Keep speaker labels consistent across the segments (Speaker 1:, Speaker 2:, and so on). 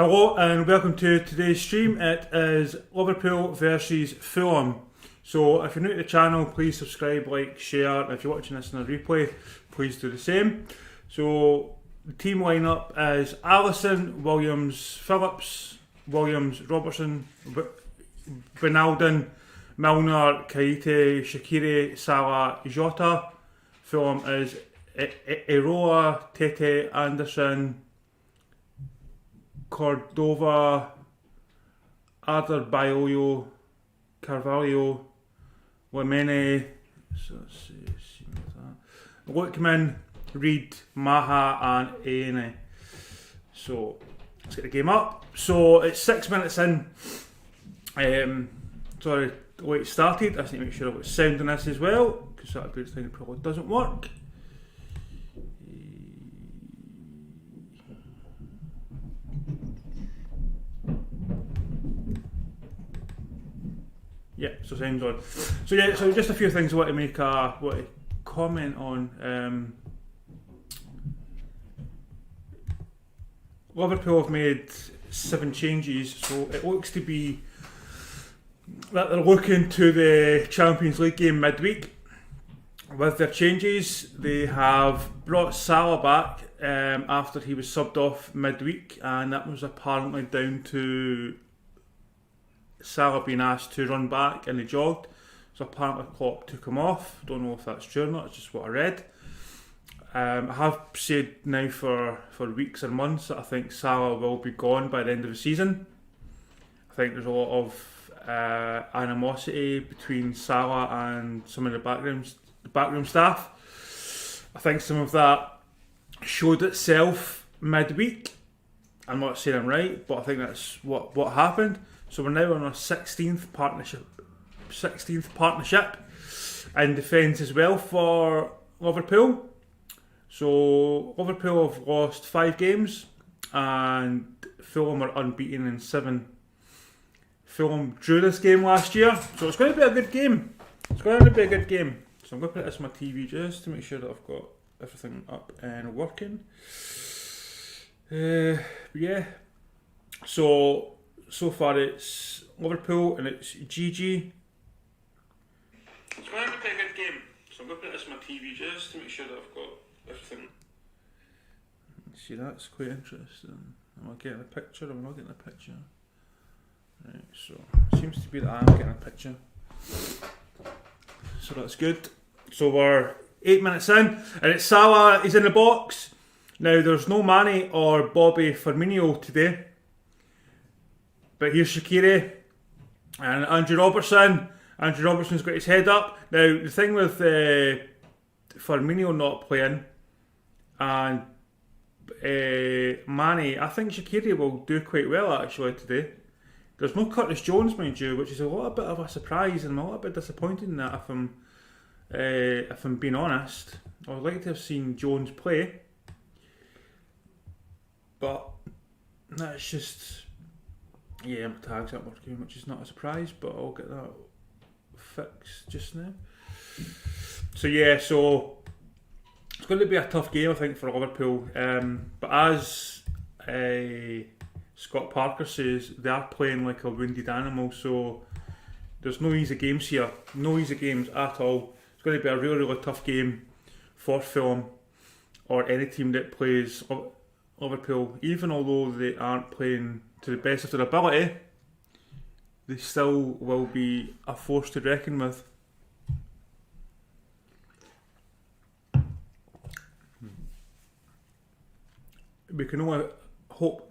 Speaker 1: Hello and welcome to today's stream. It is Liverpool versus Fulham. So if you're new to the channel, please subscribe, like, share, and if you're watching this in a replay, please do the same. So the team lineup is Alisson, Williams, Phillips, Robertson, Wijnaldum, Milner, Keita, Shaqiri, Salah, Jota. Fulham is Areola, Tete, Anderson, Cordova, Adarabioyo, Cavaleiro, Lemina, Lookman, Reid, Maja and Aina. So let's get the game up. So it's 6 minutes in. Sorry, the way it started. I just need to make sure I've got sound on this as well, because that's a good thing that probably doesn't work. Yeah, so sounds on. So yeah, so just a few things I want to make a comment on. Liverpool have made 7 changes, so it looks to be that they're looking to the Champions League game midweek. With their changes, they have brought Salah back after he was subbed off midweek, and that was apparently down to Salah being asked to run back and he jogged, so apparently Klopp took him off. Don't know if that's true or not, it's just what I read. I have said now for weeks and months that I think Salah will be gone by the end of the season. I think there's a lot of animosity between Salah and some of the backroom staff. I think some of that showed itself midweek. I'm not saying I'm right, but I think that's what happened. So we're now on our 16th partnership in defence as well for Liverpool. So Liverpool have lost 5 games and Fulham are unbeaten in 7. Fulham drew this game last year, so it's going to be a good game. So I'm going to put this on my TV just to make sure that I've got everything up and working. Yeah. So far it's Liverpool and it's GG. It's going to be a good game. So I'm going to put this on my TV just to make sure that I've got everything. See, that's quite interesting. Am I getting a picture or am I not getting a picture? Right, so it seems to be that I am getting a picture. So that's good. So we're 8 minutes in and it's Salah is in the box. Now there's no Mane or Bobby Firmino today. But here's Shaqiri and Andrew Robertson. Andrew Robertson's got his head up. Now, the thing with Firmino not playing and Mane, I think Shaqiri will do quite well actually today. There's no Curtis Jones, mind you, which is a little bit of a surprise and I'm a little bit disappointed in that if I'm being honest. I would like to have seen Jones play. But that's just... Yeah, my tags aren't working, which is not a surprise, but I'll get that fixed just now. So yeah, so it's going to be a tough game, I think, for Liverpool. But as Scott Parker says, they are playing like a wounded animal, so there's no easy games here. No easy games at all. It's going to be a really, really tough game for Fulham or any team that plays Liverpool, even although they aren't playing to the best of their ability, they still will be a force to reckon with. We can only hope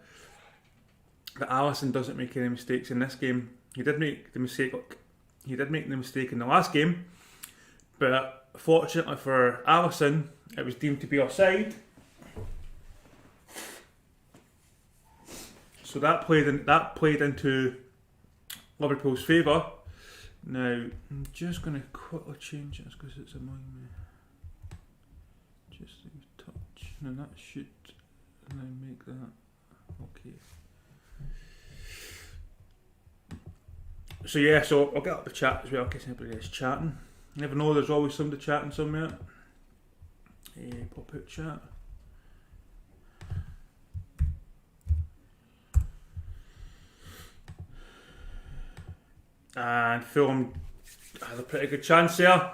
Speaker 1: that Alisson doesn't make any mistakes in this game. He did make the mistake in the last game, but fortunately for Alisson, it was deemed to be offside. So that played into Liverpool's favour. Now I'm just going to quickly change this because it's annoying me. Just a touch. Now that should now make that okay. So yeah, so I'll get up the chat as well in case anybody is chatting. You never know, there's always somebody chatting somewhere. Pop out chat. and Fulham had a pretty good chance there.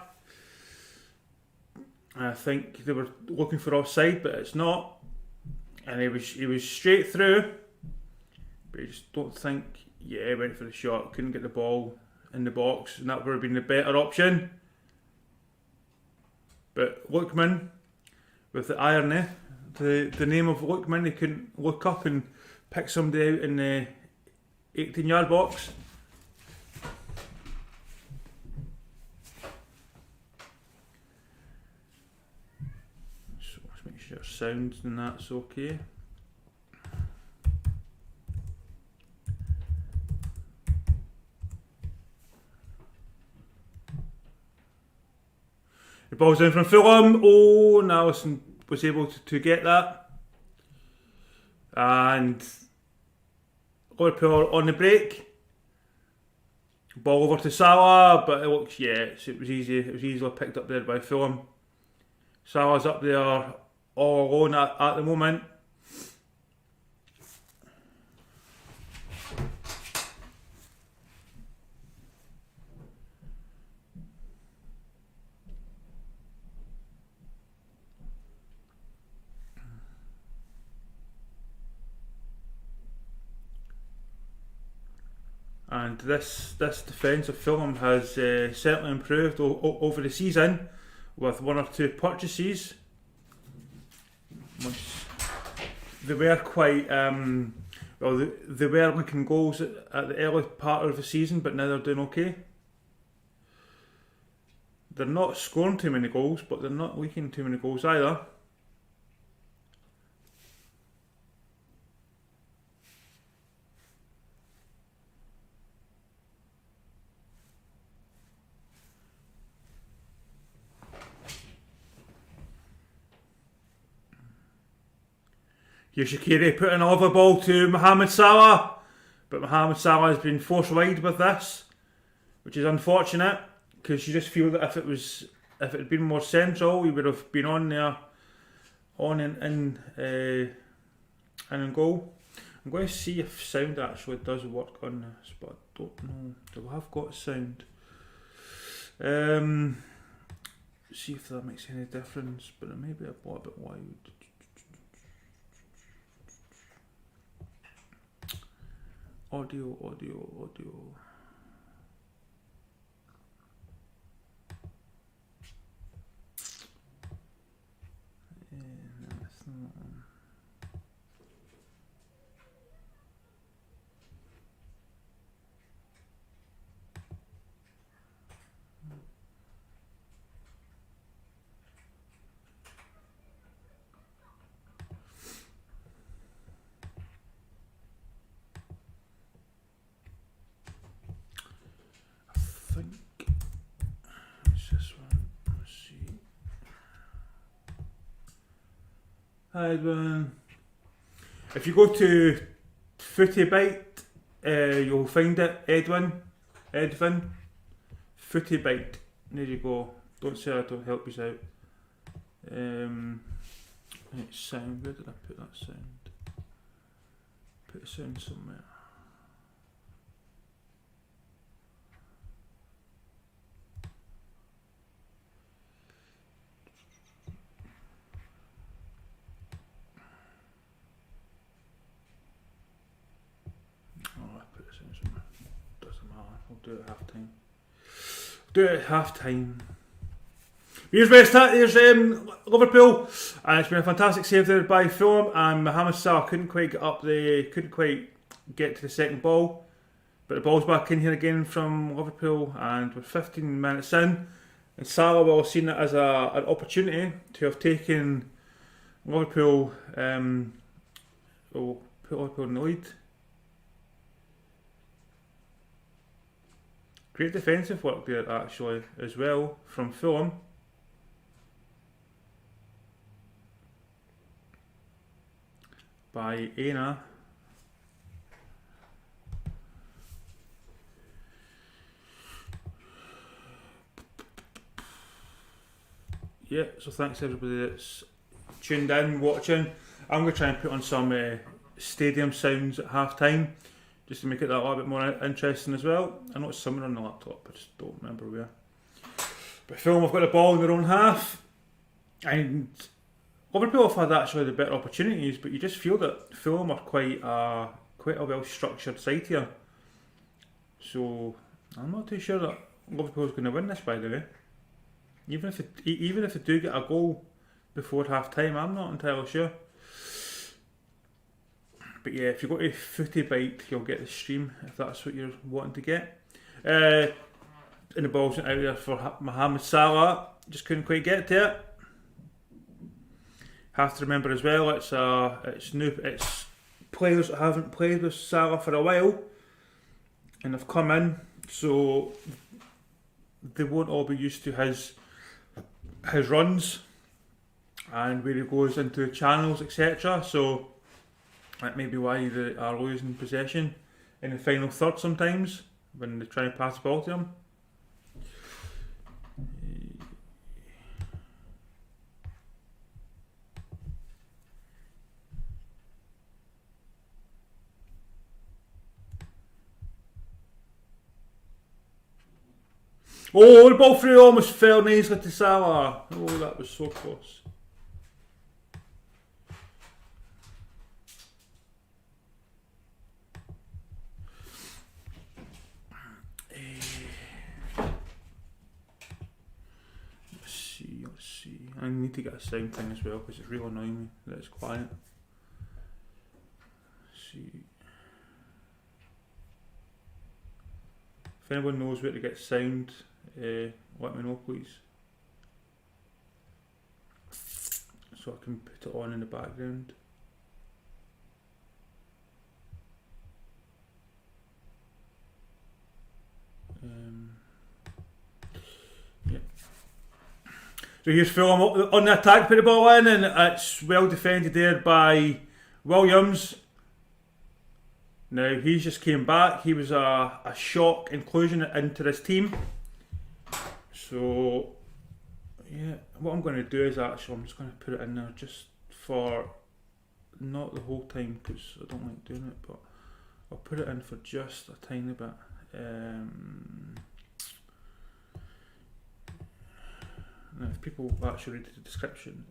Speaker 1: I think they were looking for offside, but it's not. And he was straight through, but I just don't think. Yeah, he went for the shot, couldn't get the ball in the box, and that would have been the better option. But Lookman, with the irony, the name of Lookman, he couldn't look up and pick somebody out in the 18-yard box. So let's make sure sound and that's okay. The ball's in from Fulham. Oh, and Alisson was able to get that. And Liverpool on the break. Ball over to Salah, but it looks, it was easy. It was easily picked up there by Fulham. Salah's up there all alone at the moment. And this defence of Fulham has certainly improved over the season with one or two purchases. They were quite they were leaking goals at the early part of the season, but now they're doing okay. They're not scoring too many goals, but they're not leaking too many goals either. Here's Shaqiri putting over ball to Mohamed Salah, but Mohamed Salah has been forced wide with this, which is unfortunate because you just feel that if it had been more central, he would have been on there, in goal. I'm going to see if sound actually does work on this, but I don't know. Do I have got sound? See if that makes any difference, but it may be a little bit loud. Audio. If you go to Footy Bite, you'll find it. Edwin, Footy Bite. There you go. Don't say I don't help you out. It's sound. Where did I put that sound? Put the sound somewhere. Do it at half time. Here's Liverpool, and it's been a fantastic save there by Fulham, and Mohamed Salah couldn't quite get to the second ball, but the ball's back in here again from Liverpool, and we're 15 minutes in, and Salah will have seen it as an opportunity to have taken Liverpool, put Liverpool in the lead. Great defensive work there actually as well from Fulham. By Aina. Yeah, so thanks everybody that's tuned in, watching. I'm going to try and put on some stadium sounds at half time. just to make it that a little bit more interesting as well. I know it's somewhere on the laptop, I just don't remember where. But Fulham have got the ball in their own half, and Liverpool have had actually the better opportunities, but you just feel that Fulham are quite a well structured side here. So I'm not too sure that Liverpool's going to win this, by the way. Even if they do get a goal before half time, I'm not entirely sure. But yeah, if you go to Footy Bite, you'll get the stream if that's what you're wanting to get. And the ball's out there for Mohamed Salah. Just couldn't quite get to it. Have to remember as well, it's players that haven't played with Salah for a while and have come in, so they won't all be used to his runs and where he goes into channels, etc. So that may be why they are losing possession in the final third sometimes when they try and pass the ball to him. Oh, the ball through almost fell nicely to Salah. Oh, that was so close. Let's see. I need to get a sound thing as well because it's really annoying me that it's quiet. Let's see. If anyone knows where to get sound, let me know, please, so I can put it on in the background. Yeah. So here's Fulham on the attack, put the ball in, and it's well defended there by Williams. Now he's just came back. He was a shock inclusion into this team. So yeah, what I'm going to do is I'm just going to put it in there just for not the whole time because I don't like doing it, but I'll put it in for just a tiny bit. Now if people actually read the description,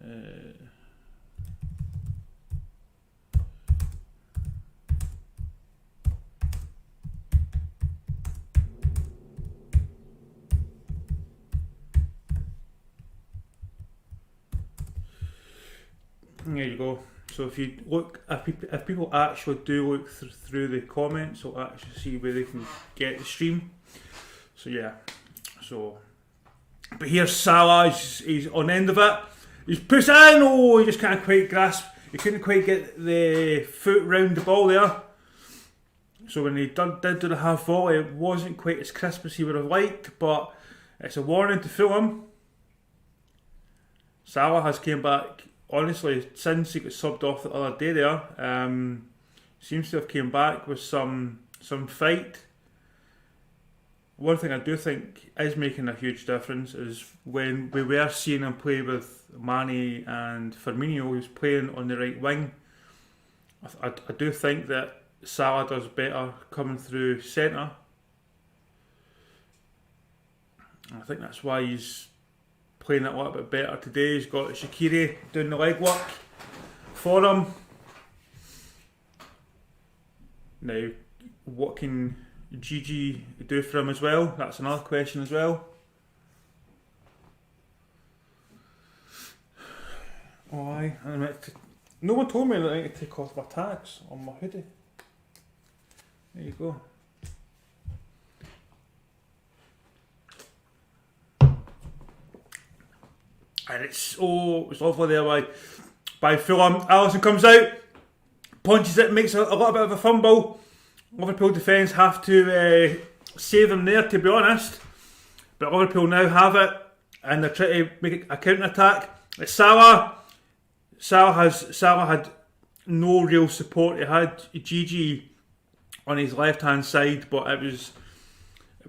Speaker 1: there you go. So if you look, if people actually do look through the comments, they'll actually see where they can get the stream. So yeah, but here's Salah. He's on the end of it. He's pushed in. Oh, he just can't quite grasp. He couldn't quite get the foot round the ball there. So when he did do the half volley, it wasn't quite as crisp as he would have liked. But it's a warning to Fulham. Salah has came back. Honestly, since he got subbed off the other day there, seems to have came back with some fight. One thing I do think is making a huge difference is when we were seeing him play with Mane and Firmino, he was playing on the right wing. I do think that Salah does better coming through centre. I think that's why he's playing it a little bit better today. He's got Shaqiri doing the legwork for him. Now, what can Gigi do for him as well? That's another question as well. Oh, aye. No one told me that I need to take off my tags on my hoodie. There you go. And it's lovely there by Fulham. Alisson comes out, punches it, makes a little bit of a fumble. Liverpool defence have to save him there, to be honest. But Liverpool now have it, and they're trying to make a counter attack. It's Salah. Salah had no real support. He had Gigi on his left hand side, but it was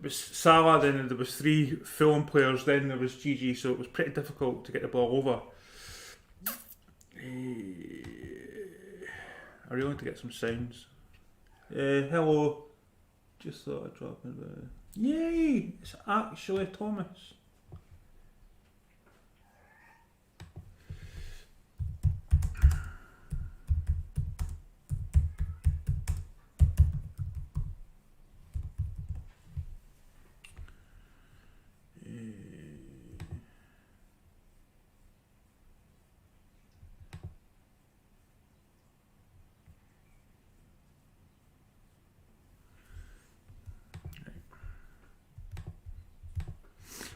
Speaker 1: Salah, then there was three Fulham players, then there was Gigi, so it was pretty difficult to get the ball over. I really want to get some sounds. Hello. Just thought I'd drop in the... Yay! It's actually Thomas.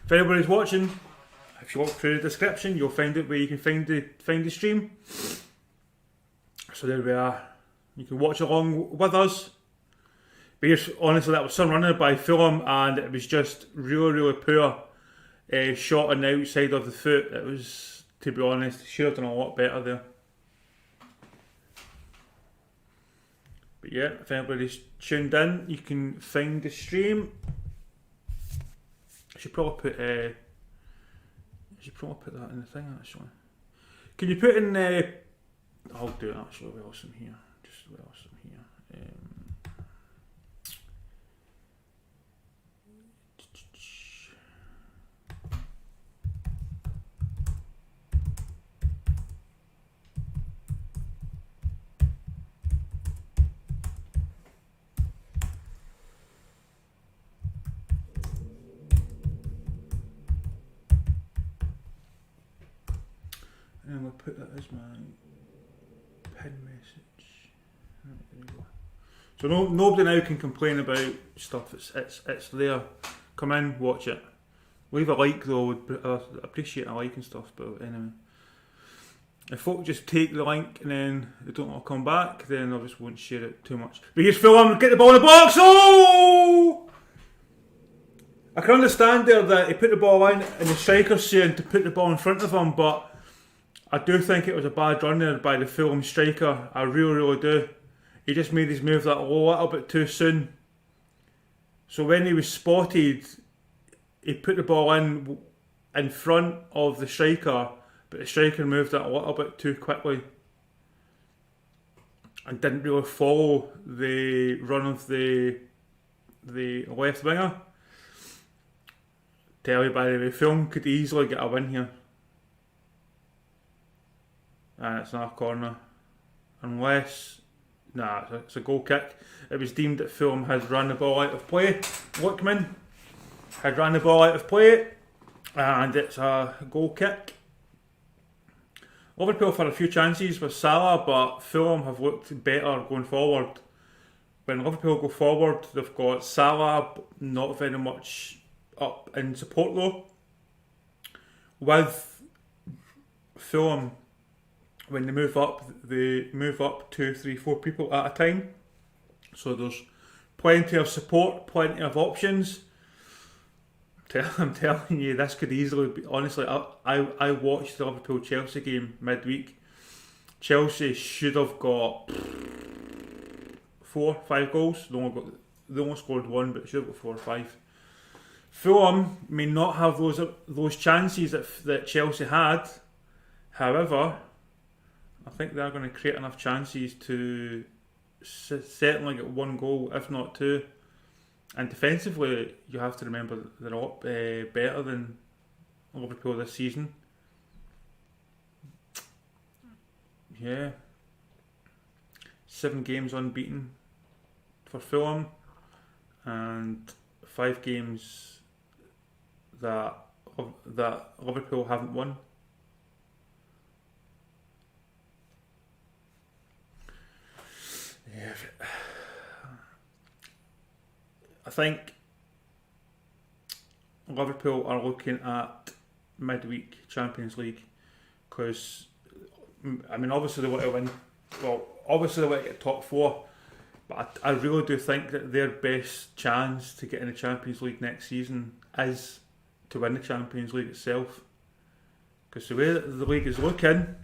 Speaker 1: If anybody's watching, if you walk through the description, you'll find it where you can find the stream. So there we are. You can watch along with us. Because honestly, that was some runner by Fulham, and it was just really poor shot on the outside of the foot. It was, to be honest, should have done a lot better there. But yeah, if anybody's tuned in, you can find the stream. I should probably put that in the thing actually. Can you put in I'll do it actually whilst I'm here. Just whilst I'm here. And we'll put that as my pin message. Right, there we go. So nobody now can complain about stuff. It's there. Come in, watch it. Leave a like though. I'd appreciate a like and stuff. But anyway, if folk just take the link and then they don't want to come back, then I just won't share it too much. But here's Fulham. Get the ball in the box. Oh! I can understand there that he put the ball in and the striker's saying to put the ball in front of him, but I do think it was a bad run there by the Fulham striker. I really do. He just made his move that a little bit too soon. So when he was spotted, he put the ball in front of the striker, but the striker moved it a little bit too quickly and didn't really follow the run of the left winger. Tell you by the way, Fulham could easily get a win here. And it's not a corner. Unless... Nah, it's a goal kick. It was deemed that Fulham had run the ball out of play. Lookman had run the ball out of play. And it's a goal kick. Liverpool had a few chances with Salah, but Fulham have looked better going forward. When Liverpool go forward, they've got Salah, not very much up in support though. With Fulham, when they move up 2, 3, 4 people at a time. So there's plenty of support, plenty of options. I'm telling you, this could easily be... Honestly, I watched the Liverpool-Chelsea game midweek. Chelsea should have got 4, 5 goals. They only scored 1, but should have got 4 or 5. Fulham may not have those chances that Chelsea had. However, I think they're going to create enough chances to certainly get 1 goal, if not 2. And defensively, you have to remember they're a lot better than Liverpool this season. Yeah. 7 games unbeaten for Fulham, and 5 games that Liverpool haven't won. Yeah, I think Liverpool are looking at midweek Champions League because, I mean, obviously they want to win. Well, obviously they want to get top 4, but I really do think that their best chance to get in the Champions League next season is to win the Champions League itself. Because the way that the league is looking,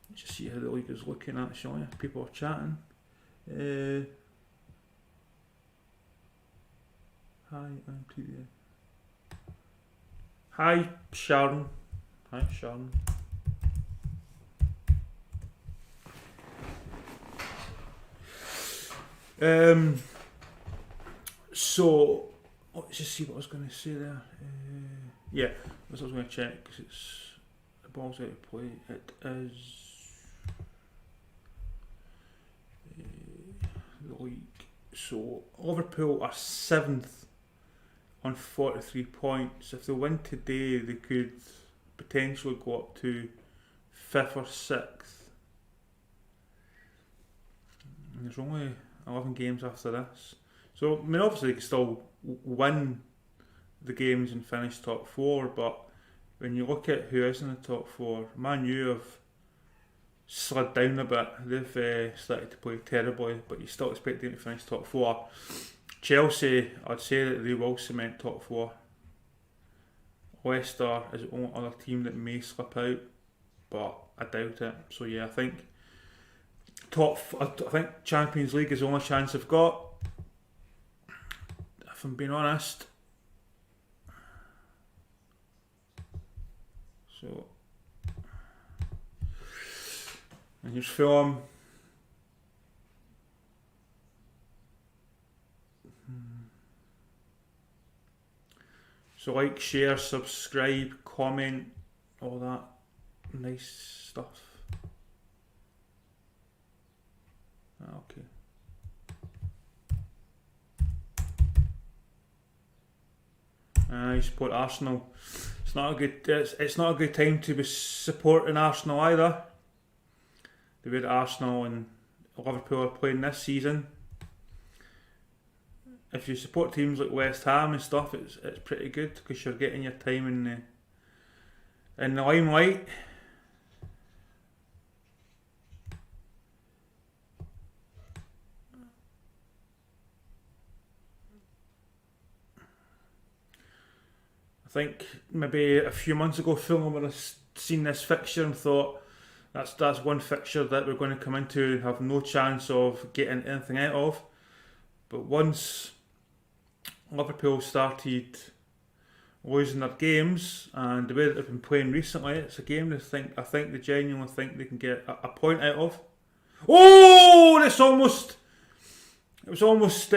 Speaker 1: let's just see how the league is looking actually. People are chatting. Hi, I'm PBA. Hi, Sharon. Hi, Sharon. So let's just see what I was going to say there. Yeah, that's what I was going to check because it's the ball's out of play. It is the league. So Liverpool are 7th on 43 points. If they win today, they could potentially go up to 5th or 6th. And there's only 11 games after this. So, I mean, obviously they can still win the games and finish top 4, but when you look at who is in the top 4, Man U have slid down a bit. They've started to play terribly, but you still expect them to finish top 4. Chelsea, I'd say that they will cement top 4. Leicester is the only other team that may slip out, but I doubt it. So yeah, I think Champions League is the only chance they've got. If I'm being honest. So, and here's Fulham. So like, share, subscribe, comment, all that nice stuff. Okay. You support Arsenal. It's not a good time to be supporting Arsenal either. The way that Arsenal and Liverpool are playing this season. If you support teams like West Ham and stuff, it's pretty good because you're getting your time in the limelight. I think maybe a few months ago, Fulham would have seen this fixture and thought that's one fixture that we're going to come into and have no chance of getting anything out of. But once Liverpool started losing their games and the way that they've been playing recently, it's a game I think they genuinely think they can get a point out of. Oh, it was almost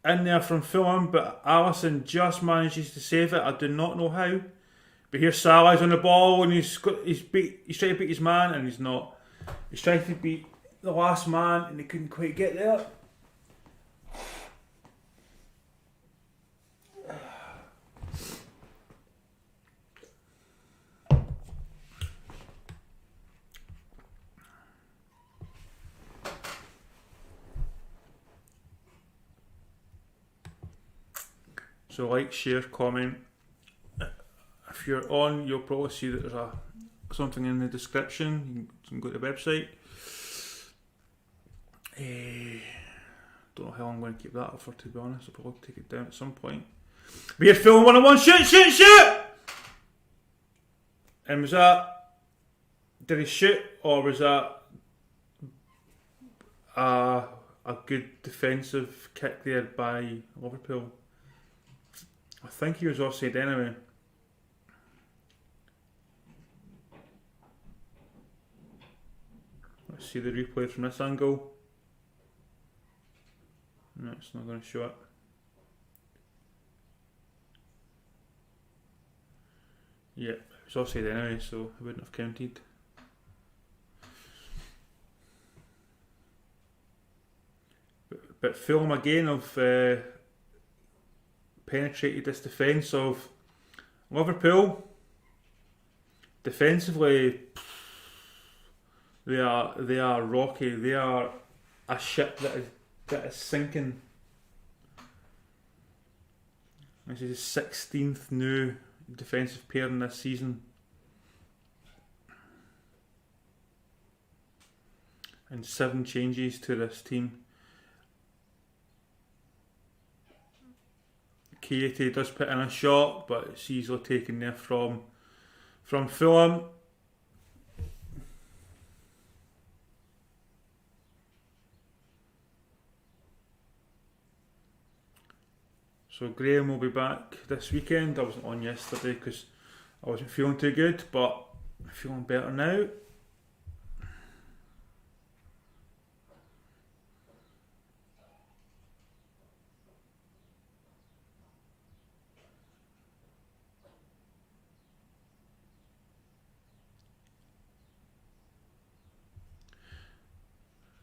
Speaker 1: in there from Fulham, but Alisson just manages to save it. I do not know how, but here Salah's on the ball and he's trying to beat his man and he's not. He's trying to beat the last man and he couldn't quite get there. So like, share, comment. If you're on, you'll probably see that there's something in the description. You can go to the website. Don't know how long I'm going to keep that up for, to be honest. I'll probably take it down at some point. But here's Fulham 1-on-1. Shoot! And was that... Did he shoot, or was that a good defensive kick there by Liverpool? I think he was offside anyway. Let's see the replay from this angle. No, it's not going to show it. Yeah, it was offside anyway, so it wouldn't have counted. But Fulham again have penetrated this defence of Liverpool. Defensively, they are rocky. They are a ship that is sinking. This is the 16th new defensive pair in this season, and 7 changes to this team. Keita does put in a shot, but it's easily taken there from Fulham. So Graham will be back this weekend. I wasn't on yesterday because I wasn't feeling too good, but I'm feeling better now.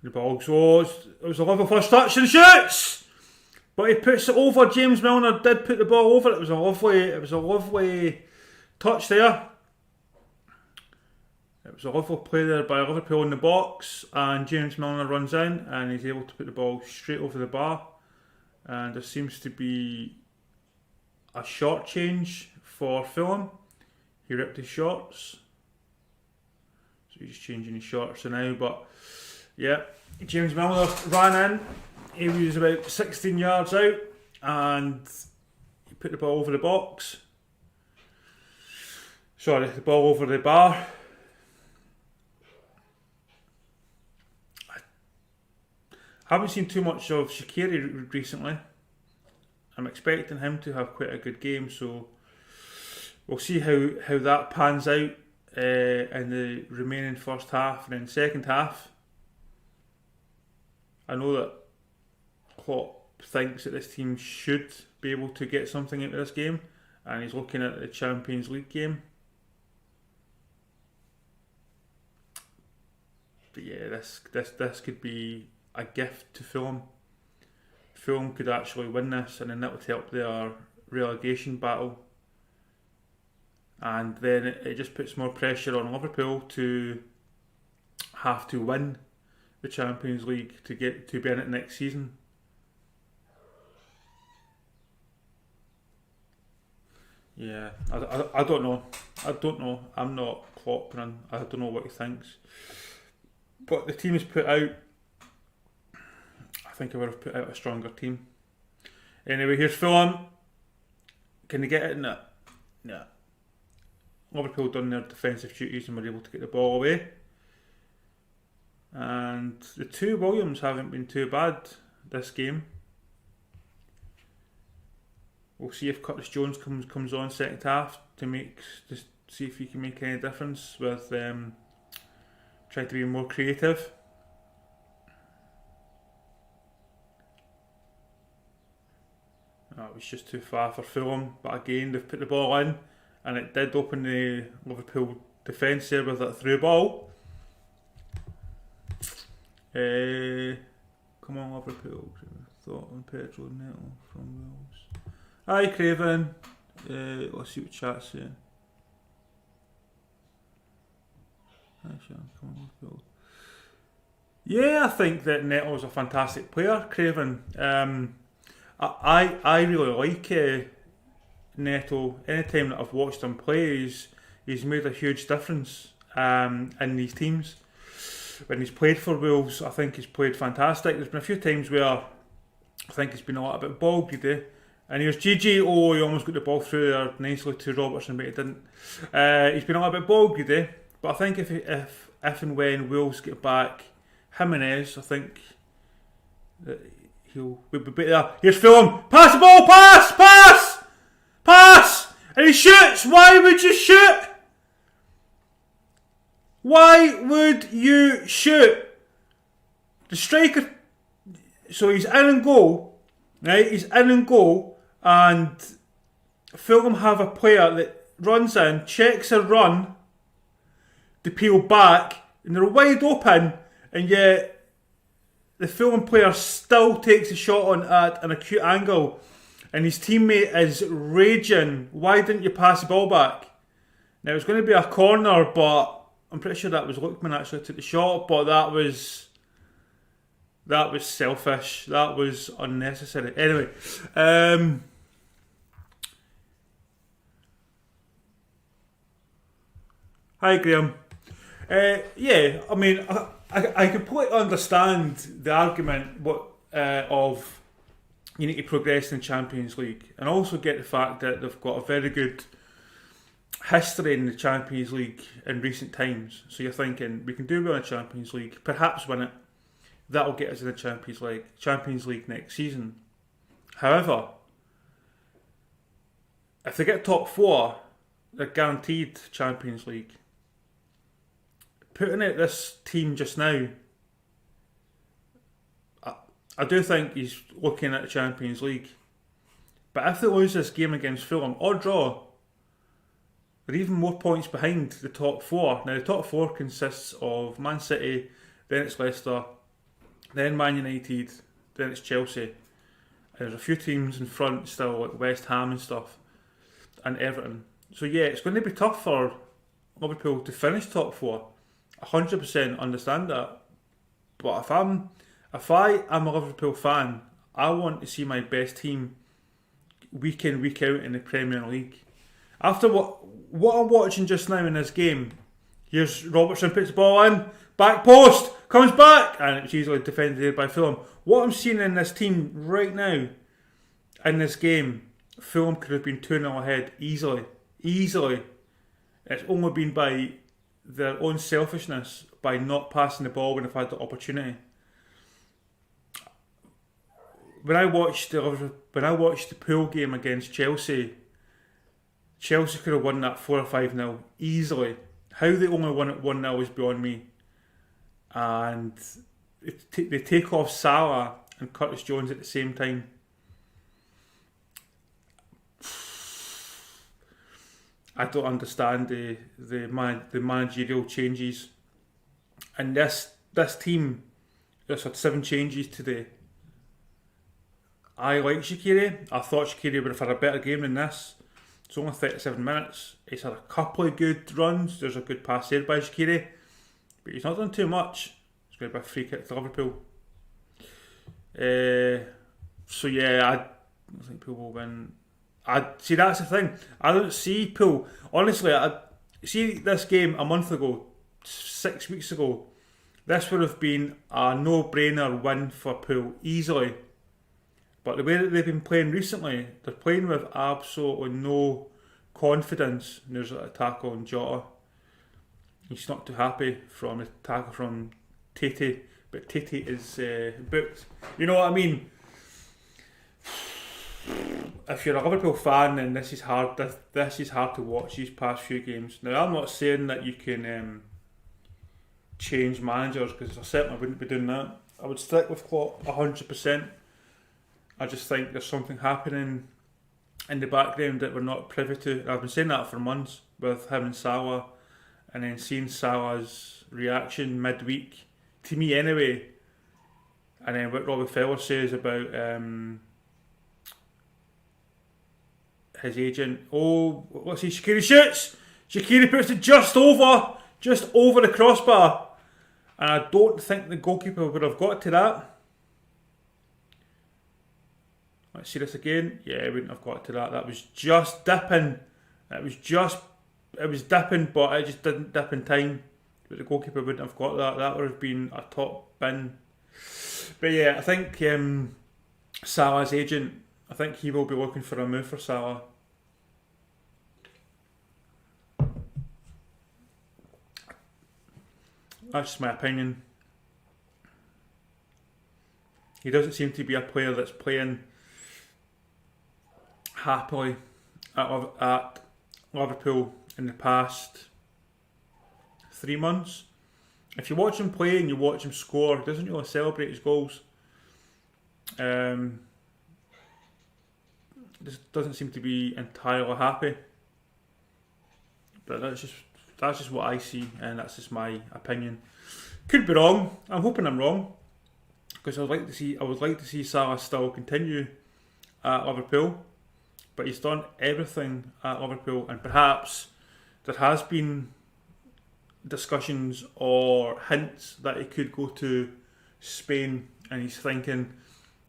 Speaker 1: The ball goes. It was a lovely first touch and shoots! But he puts it over. James Milner did put the ball over. It was a lovely touch there. It was a lovely play there by Liverpool in the box, and James Milner runs in and he's able to put the ball straight over the bar. And there seems to be a short change for Fulham. He ripped his shorts, so he's changing his shorts now. But yeah, James Milner ran in. He was about 16 yards out and he put the ball over the box. Sorry, the ball over the bar. I haven't seen too much of Shaqiri recently. I'm expecting him to have quite a good game, so we'll see how that pans out in the remaining first half. And then second half, I know that Klopp thinks that this team should be able to get something out of this game, and he's looking at the Champions League game. But yeah, this could be a gift to Fulham. Fulham could actually win this, and then that would help their relegation battle. And then it just puts more pressure on Liverpool to have to win the Champions League to get to be in it next season. Yeah, I don't know. I'm not Klopp, and I don't know what he thinks. But the team has put out, I think I would have put out a stronger team. Anyway, here's Fulham. Can they get it? No. Liverpool done their defensive duties and were able to get the ball away. And the two Williams haven't been too bad this game. We'll see if Curtis Jones comes on second half to see if he can make any difference with trying to be more creative. It was just too far for Fulham, but again they've put the ball in, and it did open the Liverpool defence there with that through ball. Come on, Liverpool. Thought on Pedro Neto from Wales. Hi, Craven. Let's see what chat's saying. Hi, Sean. Come on, Liverpool. Yeah, I think that Neto's a fantastic player, Craven. I really like Neto. Anytime that I've watched him play, he's made a huge difference in these teams. When he's played for Wales, I think he's played fantastic. There's been a few times where I think he's been a little bit ball greedy, and he was GG. Oh, he almost got the ball through there nicely to Robertson, but he didn't. He's been a little bit ball greedy, but I think if and when Wales get back Jimenez, I think that he'll be better. Here's Fulham. Pass the ball. Pass, and he shoots. Why would you shoot? Why would you shoot? The striker, so he's in and goal, right? He's in and goal, and Fulham have a player that runs in, checks a run, to peel back, and they're wide open, and yet the Fulham player still takes a shot on at an acute angle, and his teammate is raging. Why didn't you pass the ball back? Now it's going to be a corner, but I'm pretty sure that was Lookman actually took the shot, but that was selfish. That was unnecessary. Anyway, hi Graham. Yeah, I mean, I completely understand the argument of you need to progress in the Champions League, and also get the fact that they've got a very good history in the Champions League in recent times. So you're thinking, we can do well in the Champions League, perhaps win it. That'll get us in the Champions League next season. However, if they get top 4, they're guaranteed Champions League. Putting out this team just now, I do think he's looking at the Champions League. But if they lose this game against Fulham or draw, they're even more points behind the top 4. Now the top 4 consists of Man City, then it's Leicester, then Man United, then it's Chelsea. And there's a few teams in front still, like West Ham and stuff, and Everton. So yeah, it's going to be tough for Liverpool to finish top 4. 100% understand that. But if I am a Liverpool fan, I want to see my best team week in, week out in the Premier League. After what I'm watching just now in this game, here's Robertson puts the ball in, back post, comes back, and it's easily defended by Fulham. What I'm seeing in this team right now, in this game, Fulham could have been 2-0 ahead easily. It's only been by their own selfishness, by not passing the ball when they've had the opportunity. When I watched the pool game against Chelsea could have won that 4 or 5-0 easily. How they only won it 1-0 is beyond me. And they take off Salah and Curtis Jones at the same time. I don't understand the managerial changes. And this team just had 7 changes today. I like Shaqiri. I thought Shaqiri would have had a better game than this. It's only 37 minutes. He's had a couple of good runs. There's a good pass there by Shaqiri. But he's not done too much. It's going to be a free kick to Liverpool. So yeah, I don't think Pool will win. See, that's the thing. I don't see Pool. Honestly, I see this game a month ago, 6 weeks ago. This would have been a no-brainer win for Pool, easily. But the way that they've been playing recently, they're playing with absolutely no confidence. And there's a tackle on Jota. He's not too happy from the tackle from Tete, but Tete is booked. You know what I mean? If you're a Liverpool fan, then this is hard. This is hard to watch these past few games. Now, I'm not saying that you can change managers, because I certainly wouldn't be doing that. I would stick with Klopp 100%. I just think there's something happening in the background that we're not privy to. I've been saying that for months with him and Salah, and then seeing Salah's reaction midweek, to me anyway, and then what Robbie Fowler says about his agent. Oh, let's see, Shaqiri shoots! Shaqiri puts it just over the crossbar, and I don't think the goalkeeper would have got to that. Let's see this again. Yeah, it wouldn't have got to that. That was just dipping. It was dipping, but it just didn't dip in time. But the goalkeeper wouldn't have got that. That would have been a top bin. But yeah, I think Salah's agent, I think he will be looking for a move for Salah. That's just my opinion. He doesn't seem to be a player that's playing happily at Liverpool in the past 3 months. If you watch him play and you watch him score, he doesn't really celebrate his goals. Just doesn't seem to be entirely happy. But that's just what I see, and that's just my opinion. Could be wrong. I'm hoping I'm wrong, because I would like to see Salah still continue at Liverpool. But he's done everything at Liverpool, and perhaps there has been discussions or hints that he could go to Spain, and he's thinking,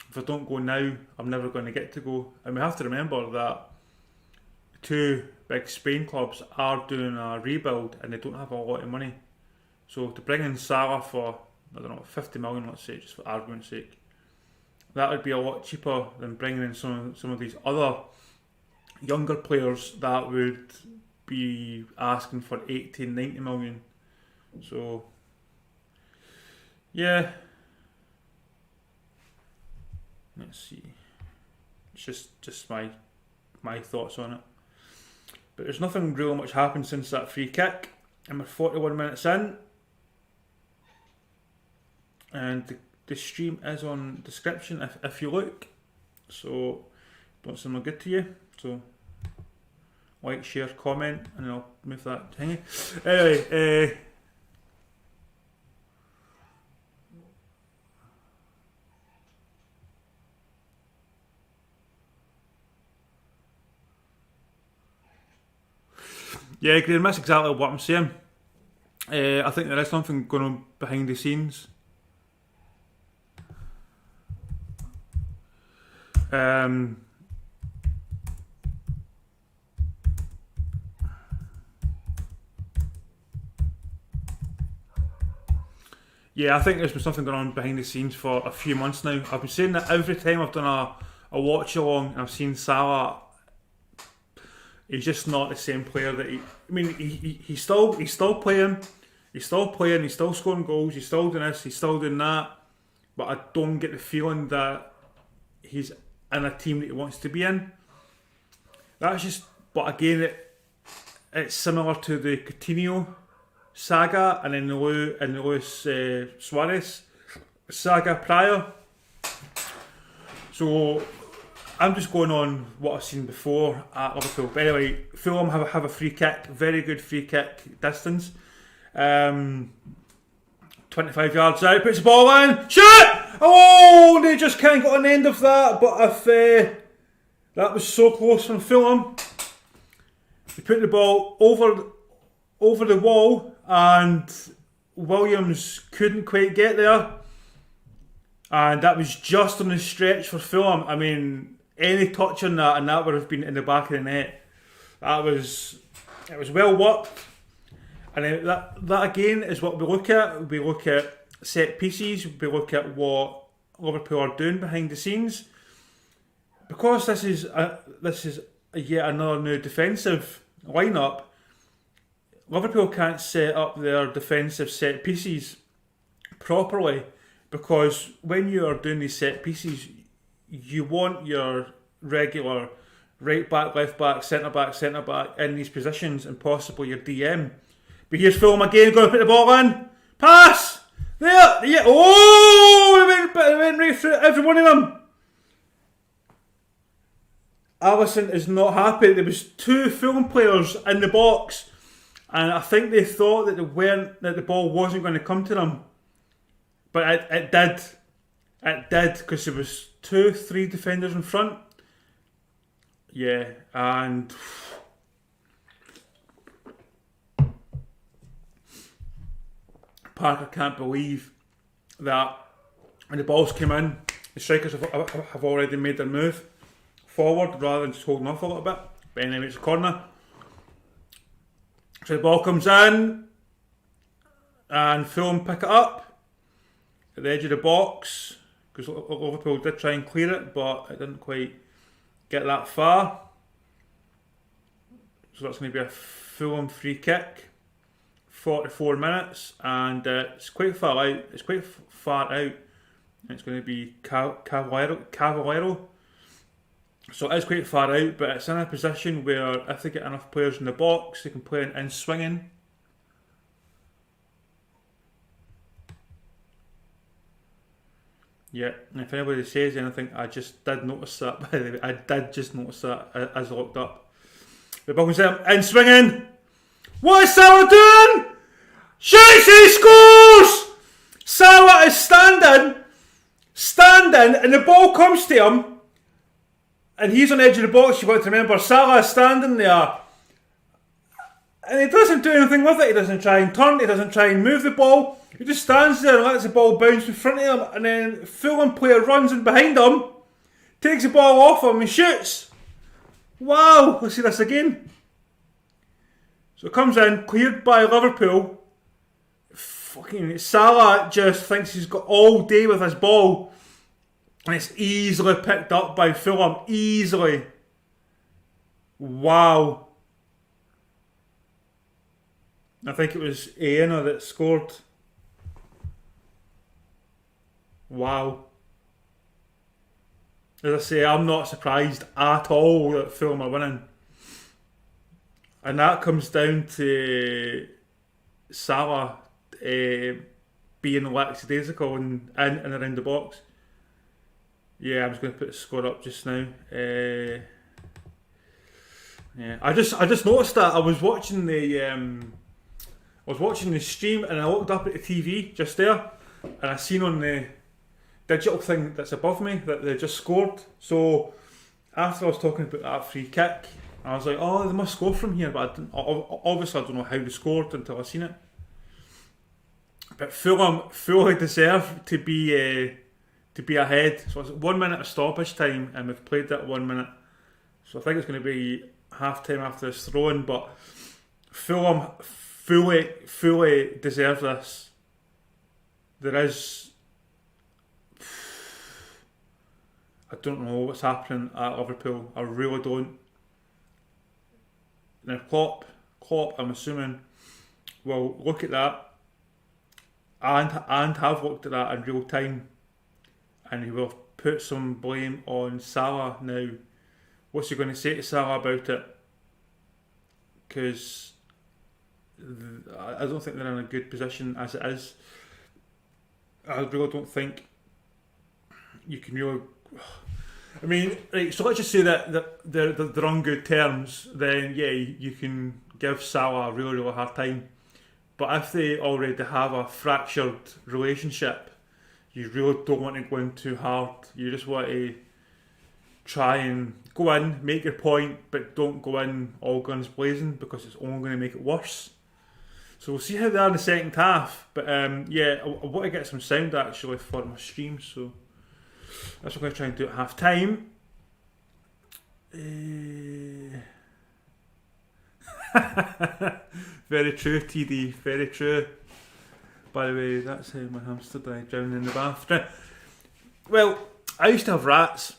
Speaker 1: if I don't go now, I'm never going to get to go. And we have to remember that 2 big Spain clubs are doing a rebuild, and they don't have a lot of money. So to bring in Salah for, I don't know, 50 million, let's say, just for argument's sake, that would be a lot cheaper than bringing in some of these other younger players that would be asking for 80, 90 million. So, yeah. Let's see. It's just my thoughts on it. But there's nothing really much happened since that free kick. And we're 41 minutes in. And the stream is on description if you look. So, don't sound good to you. So, like, share, comment, and I'll move that thingy. Anyway, Yeah, Graham, that's exactly what I'm saying. I think there is something going on behind the scenes. Yeah, I think there's been something going on behind the scenes for a few months now. I've been saying that every time I've done a watch along and I've seen Salah, he's just not the same player that he. I mean, he's still playing, he's still scoring goals, he's still doing this, he's still doing that. But I don't get the feeling that he's in a team that he wants to be in. That's just. But again, it's similar to the Coutinho saga and then the Luis Suarez saga prior. So I'm just going on what I've seen before at Liverpool. But anyway, Fulham have a free kick, very good free kick distance. 25 yards out, puts the ball in, shoot! Oh, they just can't get on the end of that. But if that was so close from Fulham, they put the ball over the wall, and Williams couldn't quite get there, and that was just on the stretch for Fulham. I mean, any touch on that, and that would have been in the back of the net. It was well worked, and that again is what we look at. We look at set pieces. We look at what Liverpool are doing behind the scenes, because this is yet another new defensive lineup. Liverpool can't set up their defensive set pieces properly, because when you are doing these set pieces, you want your regular right back, left back, centre back in these positions, and possibly your DM. But here's Fulham again, going to put the ball in. Pass! There! Yeah. Oh! It went right through every one of them. Alisson is not happy. There was two Fulham players in the box, and I think they thought that the ball wasn't going to come to them. But it did. It did, because there was 2-3 defenders in front. Yeah, and Parker can't believe that when the balls came in, the strikers have already made their move forward rather than just holding off a little bit. But anyway, it's a corner. So the ball comes in, and Fulham pick it up at the edge of the box, because Liverpool did try and clear it, but it didn't quite get that far. So that's going to be a Fulham free kick, 44 minutes, and it's quite far out. It's quite far out. And it's going to be Cavaleiro. So it is quite far out, but it's in a position where if they get enough players in the box, they can play in swinging. Yeah, and if anybody says anything, I just did notice that, by the way. I did just notice that as I looked up. The ball comes in swinging. What is Salah doing? Shoots, he scores! Salah is standing, and the ball comes to him, and he's on the edge of the box. You've got to remember, Salah is standing there, and he doesn't do anything with it. He doesn't try and turn, he doesn't try and move the ball. He just stands there and lets the ball bounce in front of him, and then Fulham player runs in behind him, takes the ball off him and shoots. Wow, let's see this again. So it comes in, cleared by Liverpool. Fucking Salah just thinks he's got all day with his ball, and it's easily picked up by Fulham. Easily. Wow. I think it was Aina that scored. Wow. As I say, I'm not surprised at all that Fulham are winning. And that comes down to Salah being lackadaisical and around the box. Yeah, I'm just going to put the score up just now. Yeah, I just noticed that I was watching the stream, and I looked up at the TV just there, and I seen on the digital thing that's above me that they just scored. So after I was talking about that free kick, I was like, oh, they must score from here, but obviously I don't know how they scored until I seen it. But Fulham fully deserve to be ahead. So it's 1 minute of stoppage time, and we've played that 1 minute. So I think it's going to be half time after this throw-in, but Fulham fully deserve this. There is, I don't know what's happening at Liverpool. I really don't. Now Klopp, I'm assuming, will look at that and have looked at that in real time, and he will put some blame on Salah. Now, what's he going to say to Salah about it? Because I don't think they're in a good position as it is. I really don't think you can really. I mean, right, so let's just say that they're on good terms, then yeah, you can give Salah a really, really hard time. But if they already have a fractured relationship, you really don't want to go in too hard. You just want to try and go in, make your point, but don't go in all guns blazing, because it's only going to make it worse. So we'll see how they are in the second half. But yeah, I want to get some sound actually for my stream, so that's what I'm going to try and do at half time. Very true, TD, very true. By the way, that's how my hamster died, drowning in the bath. Well, I used to have rats,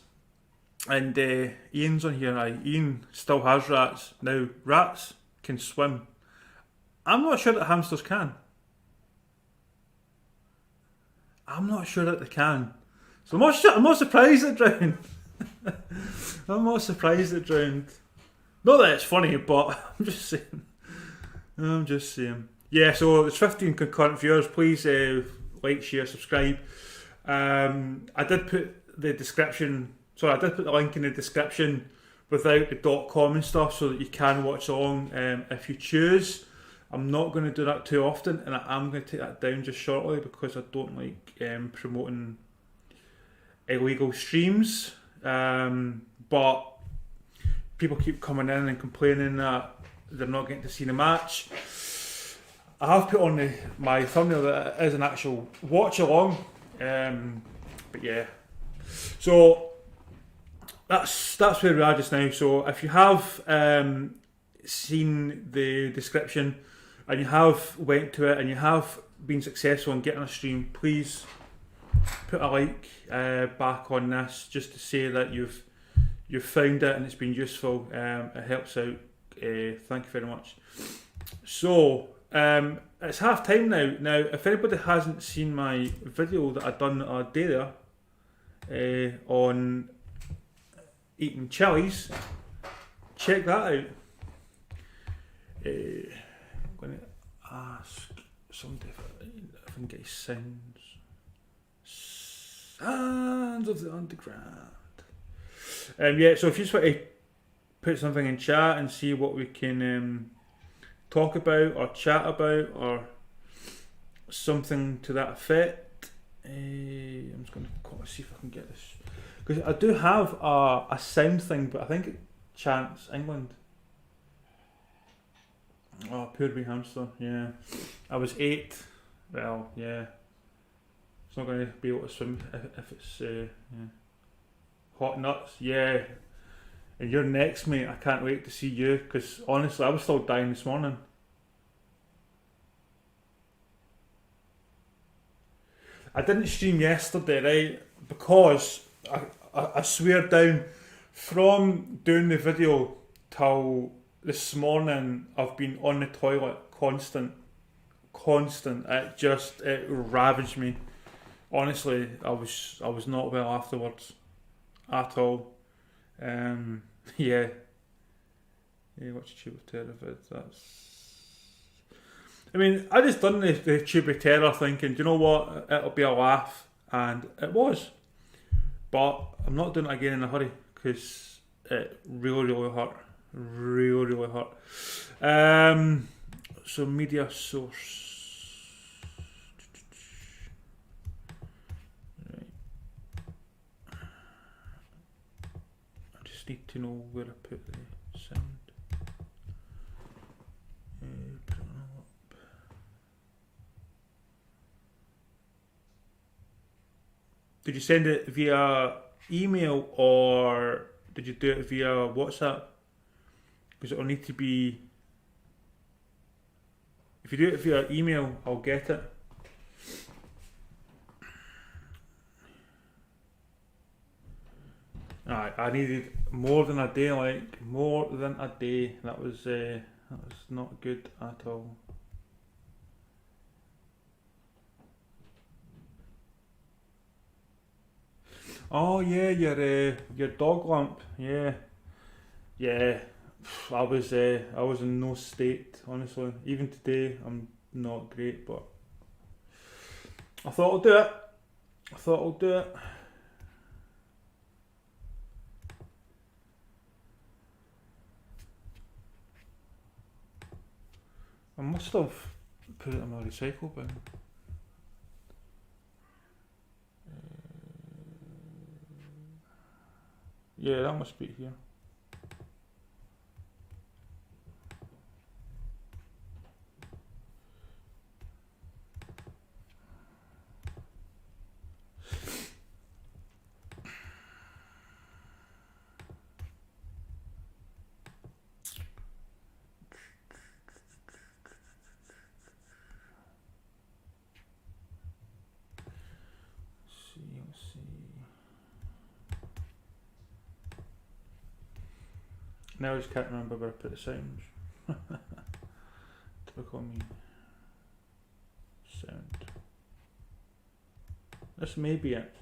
Speaker 1: and Ian's on here. Ian still has rats. Now, rats can swim. I'm not sure that hamsters can. I'm not sure that they can. So I'm not surprised it drowned. I'm not surprised it drowned. Not that it's funny, but I'm just saying. Yeah, so there's 15 concurrent viewers. Please like, share, subscribe. I did put the link in the description without the .com and stuff, so that you can watch along if you choose. I'm not going to do that too often, and I am going to take that down just shortly, because I don't like promoting illegal streams. But people keep coming in and complaining that they're not getting to see the match. I have put on my thumbnail that it is an actual watch along, but yeah. So that's where we are just now. So if you have seen the description and you have went to it and you have been successful in getting a stream, please put a like back on this, just to say that you've found it and it's been useful. It helps out. Thank you very much. So it's half time now. Now, if anybody hasn't seen my video that I done a day there on eating chilies, check that out. I'm going to ask somebody if I can get sounds of the underground. Yeah, so if you just want to put something in chat and see what we can talk about or chat about or something to that effect. I'm just going to see if I can get this, because I do have a sound thing, but I think it chants England. Oh, poor wee hamster. Yeah, I was 8. Well, yeah, it's not going to be able to swim if it's yeah. Hot nuts. Yeah, and you're next, mate. I can't wait to see you, because honestly, I was still dying this morning. I didn't stream yesterday, right? Because I swear down, from doing the video till this morning, I've been on the toilet constant. It ravaged me. Honestly, I was not well afterwards at all. Yeah, watch Tube of Terror vid. I mean, I just done the Tube of Terror thinking, do you know what? It'll be a laugh, and it was. But I'm not doing it again in a hurry, because it really hurt. Really hurt. So media source. Right. I just need to know where I put the sound. Did you send it via email or did you do it via WhatsApp? Because it'll need to be. If you do it via email, I'll get it. I needed more than a day, like more than a day. That was not good at all. Oh yeah, your dog lamp. Yeah. I was in no state, honestly. Even today, I'm not great, but I thought I'll do it. I must have put it in my recycle bin. Yeah, that must be here. Let's see. Now I just can't remember where I put the sounds. Typical me. Sound. This may be it.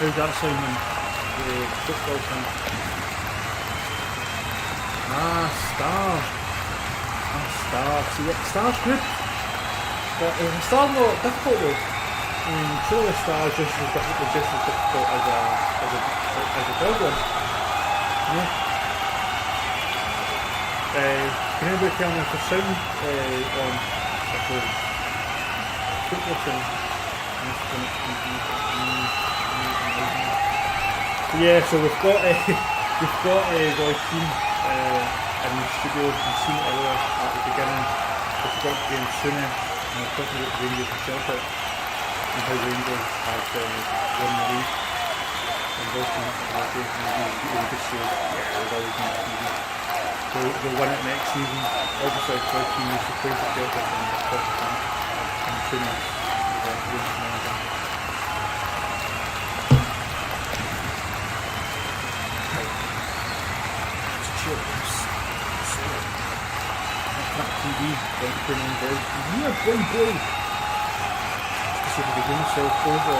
Speaker 1: How's that sounding? The football sound. Star. See, Star's good. But is Star not difficult though? I mean, surely Star's just as difficult as a dog one. Yeah. Can anybody tell me if the sound on the football sound? Yeah, so we've got Roy Keane in the studio. You've seen it earlier at the beginning. We've got game sooner, and we're talking about Rangers and Celtic and how Rangers have won the league. And both teams are happy. We could say, yeah, they've always been easy. So they'll win it next season. Obviously, Roy Keane used to play for Celtic and Scotland, and sooner is Rangers manager. TV, don't bring in boys. Yeah, bring boys. Specifically himself over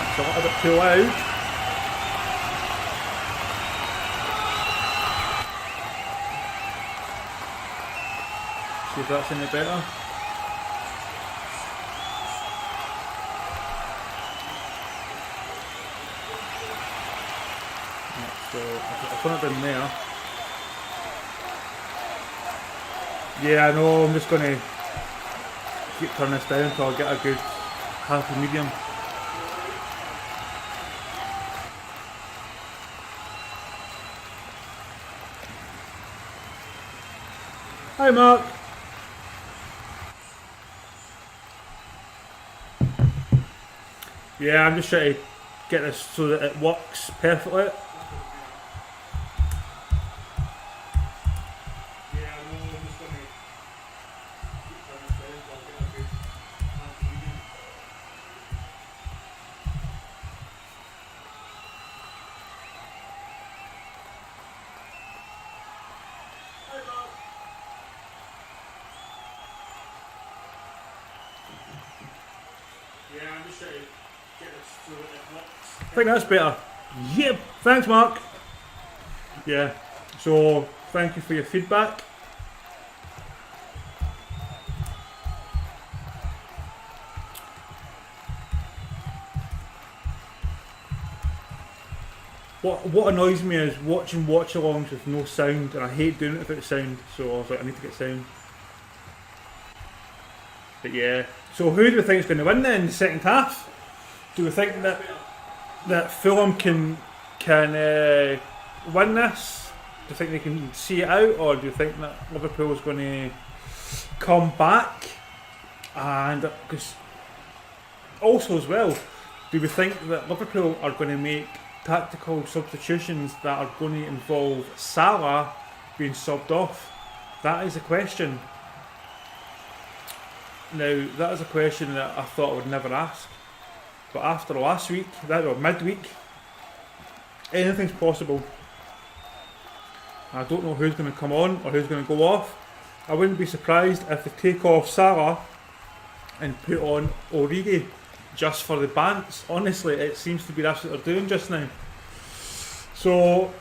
Speaker 1: it's a little bit too loud. See if that's any better. So I'll put it in there. Yeah, I know, I'm just going to keep turning this down until I get a good happy medium. Hi Mark. Yeah, I'm just trying to get this so that it works perfectly. I think that's better. Yep, thanks Mark. Yeah, so thank you for your feedback. What annoys me is watching watch-alongs with no sound, and I hate doing it without sound, so I was like, I need to get sound. But yeah, so who do we think is going to win then in the second half? Do we think that Fulham can win this? Do you think they can see it out, or do you think that Liverpool is going to come back? And because also as well, do we think that Liverpool are going to make tactical substitutions that are going to involve Salah being subbed off? That is a question. Now, that is a question that I thought I would never ask. But after last week, midweek, anything's possible. I don't know who's going to come on or who's going to go off. I wouldn't be surprised if they take off Salah and put on Origi just for the bants. Honestly, it seems to be that's what they're doing just now. So,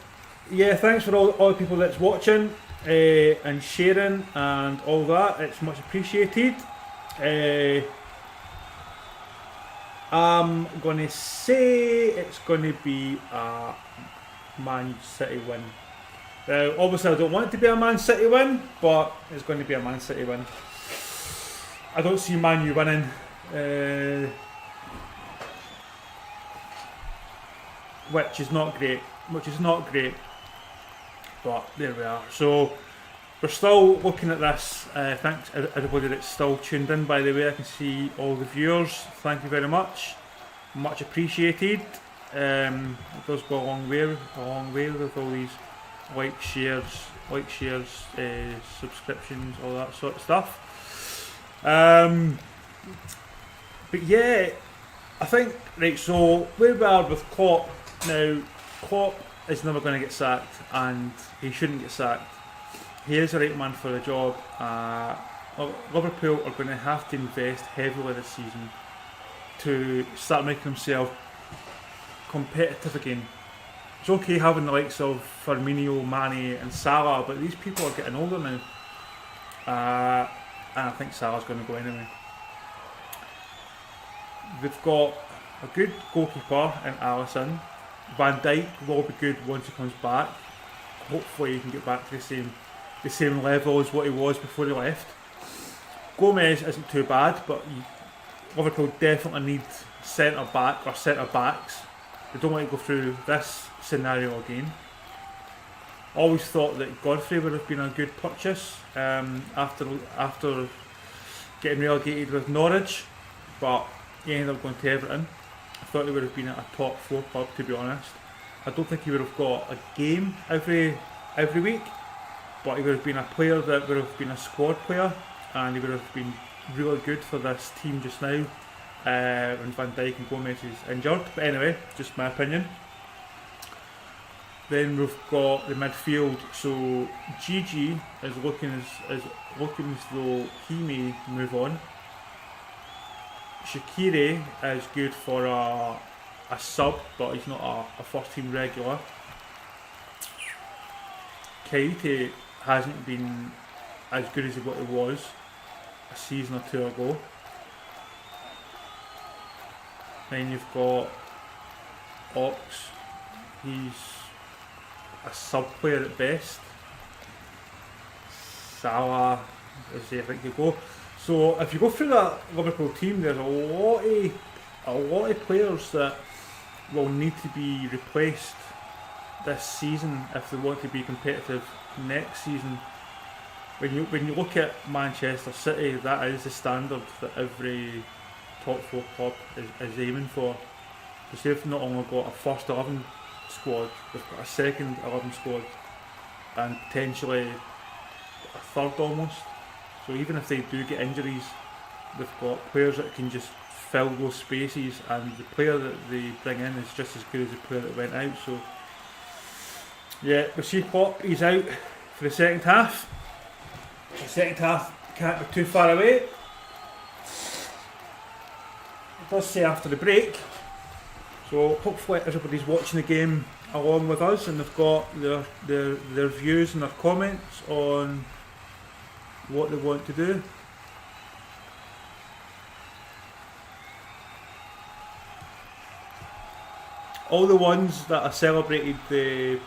Speaker 1: yeah, thanks for all the people that's watching and sharing and all that. It's much appreciated. I'm going to say it's going to be a Man City win. Obviously, I don't want it to be a Man City win, but it's going to be a Man City win. I don't see Man U winning. Which is not great. But there we are. So we're still looking at this. Thanks everybody that's still tuned in, by the way. I can see all the viewers. Thank you very much. Much appreciated. It does go a long way with all these likes, shares, subscriptions, all that sort of stuff. But yeah, I think, right, so where we are with Klopp now, Klopp is never going to get sacked, and he shouldn't get sacked. He is the right man for the job. Liverpool are going to have to invest heavily this season to start making themselves competitive again. It's okay having the likes of Firmino, Mane and Salah, but these people are getting older now. And I think Salah's going to go anyway. They've got a good goalkeeper in Alisson. Van Dijk will be good once he comes back. Hopefully he can get back to the same level as what he was before he left. Gomez isn't too bad, but Liverpool definitely need centre back or centre backs. They don't want to go through this scenario again. Always thought that Godfrey would have been a good purchase after getting relegated with Norwich, but he ended up going to Everton. I thought he would have been at a top 4 club, to be honest. I don't think he would have got a game every week, but he would have been a player that would have been a squad player, and he would have been really good for this team just now when Van Dijk and Gomez is injured. But anyway, just my opinion. Then we've got the midfield. So Gigi is looking as though he may move on. Shaqiri is good for a sub, but he's not a first team regular. Keita hasn't been as good as what he was a season or two ago. Then you've got Ox. He's a sub player at best. Salah, as I think you go. So if you go through that Liverpool team, there's a lot of players that will need to be replaced this season if they want to be competitive next season. When you look at Manchester City, that is the standard that every top 4 club is aiming for. Because they've not only got a first 11 squad, they've got a second 11 squad and potentially a third almost. So even if they do get injuries, they've got players that can just fill those spaces, and the player that they bring in is just as good as the player that went out. So yeah, we see Klopp, he's out for the second half. The second half can't be too far away. It does say after the break. So hopefully everybody's watching the game along with us, and they've got their views and their comments on what they want to do. all the ones that I celebrated the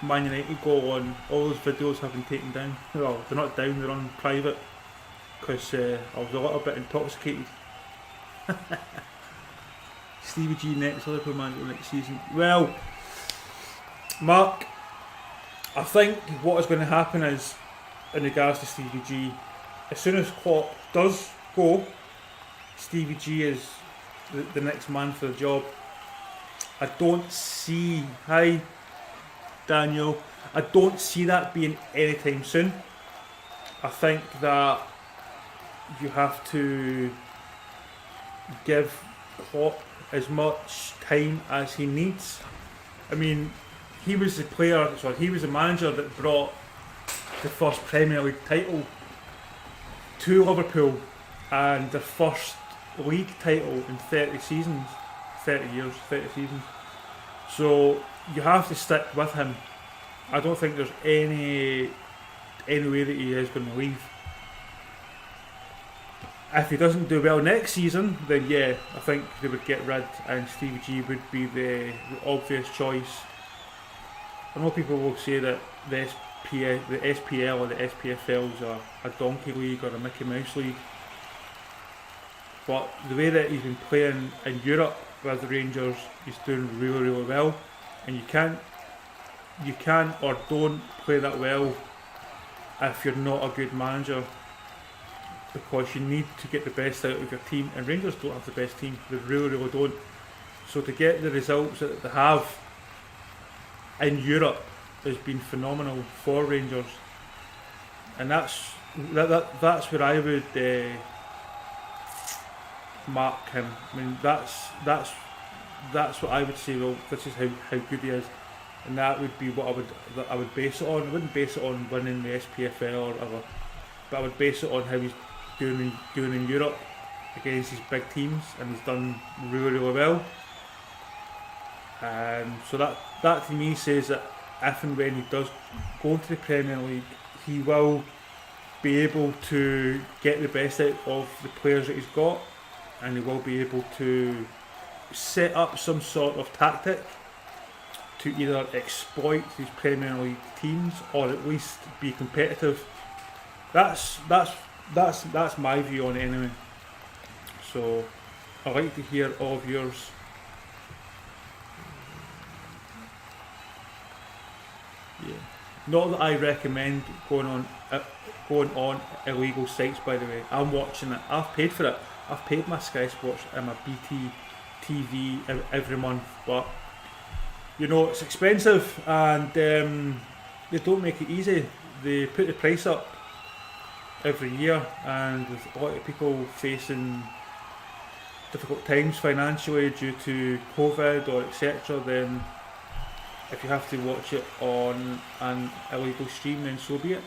Speaker 1: Man United goal on, all those videos have been taken down. Well, they're not down, they're on private, because I was a little bit intoxicated. Stevie G next Liverpool manager next season. Well, Mark, I think what is going to happen is, in regards to Stevie G, as soon as Klopp does go, Stevie G is the next man for the job. I don't see, hi Daniel, I don't see that being anytime soon. I think that you have to give Klopp as much time as he needs. I mean, he was the manager that brought the first Premier League title to Liverpool and the first league title in 30 seasons. So you have to stick with him. I don't think there's any way that he is going to leave. If he doesn't do well next season, then yeah, I think they would get rid, and Stevie G would be the obvious choice. I know people will say that the SPL or the SPFL is a donkey league or a Mickey Mouse league, but the way that he's been playing in Europe with the Rangers, he's doing really well, and you can't or don't play that well if you're not a good manager, because you need to get the best out of your team, and Rangers don't have the best team. They really don't. So to get the results that they have in Europe has been phenomenal for Rangers, and that's where I would mark him. I mean, that's what I would say. Well, this is how good he is, and that would be what I would base it on. I wouldn't base it on winning the SPFL or whatever, but I would base it on how he's doing in Europe against these big teams, and he's done really well. So that to me says that if and when he does go to the Premier League, he will be able to get the best out of the players that he's got, and he will be able to set up some sort of tactic to either exploit these Premier League teams or at least be competitive. That's my view on it anyway. So I'd like to hear all of yours. Yeah. Not that I recommend going on illegal sites, by the way. I'm watching it. I've paid for it. I've paid my Sky Sports and my BT TV every month, but you know, it's expensive, and they don't make it easy. They put the price up every year, and with a lot of people facing difficult times financially due to COVID or etc., then if you have to watch it on an illegal stream, then so be it,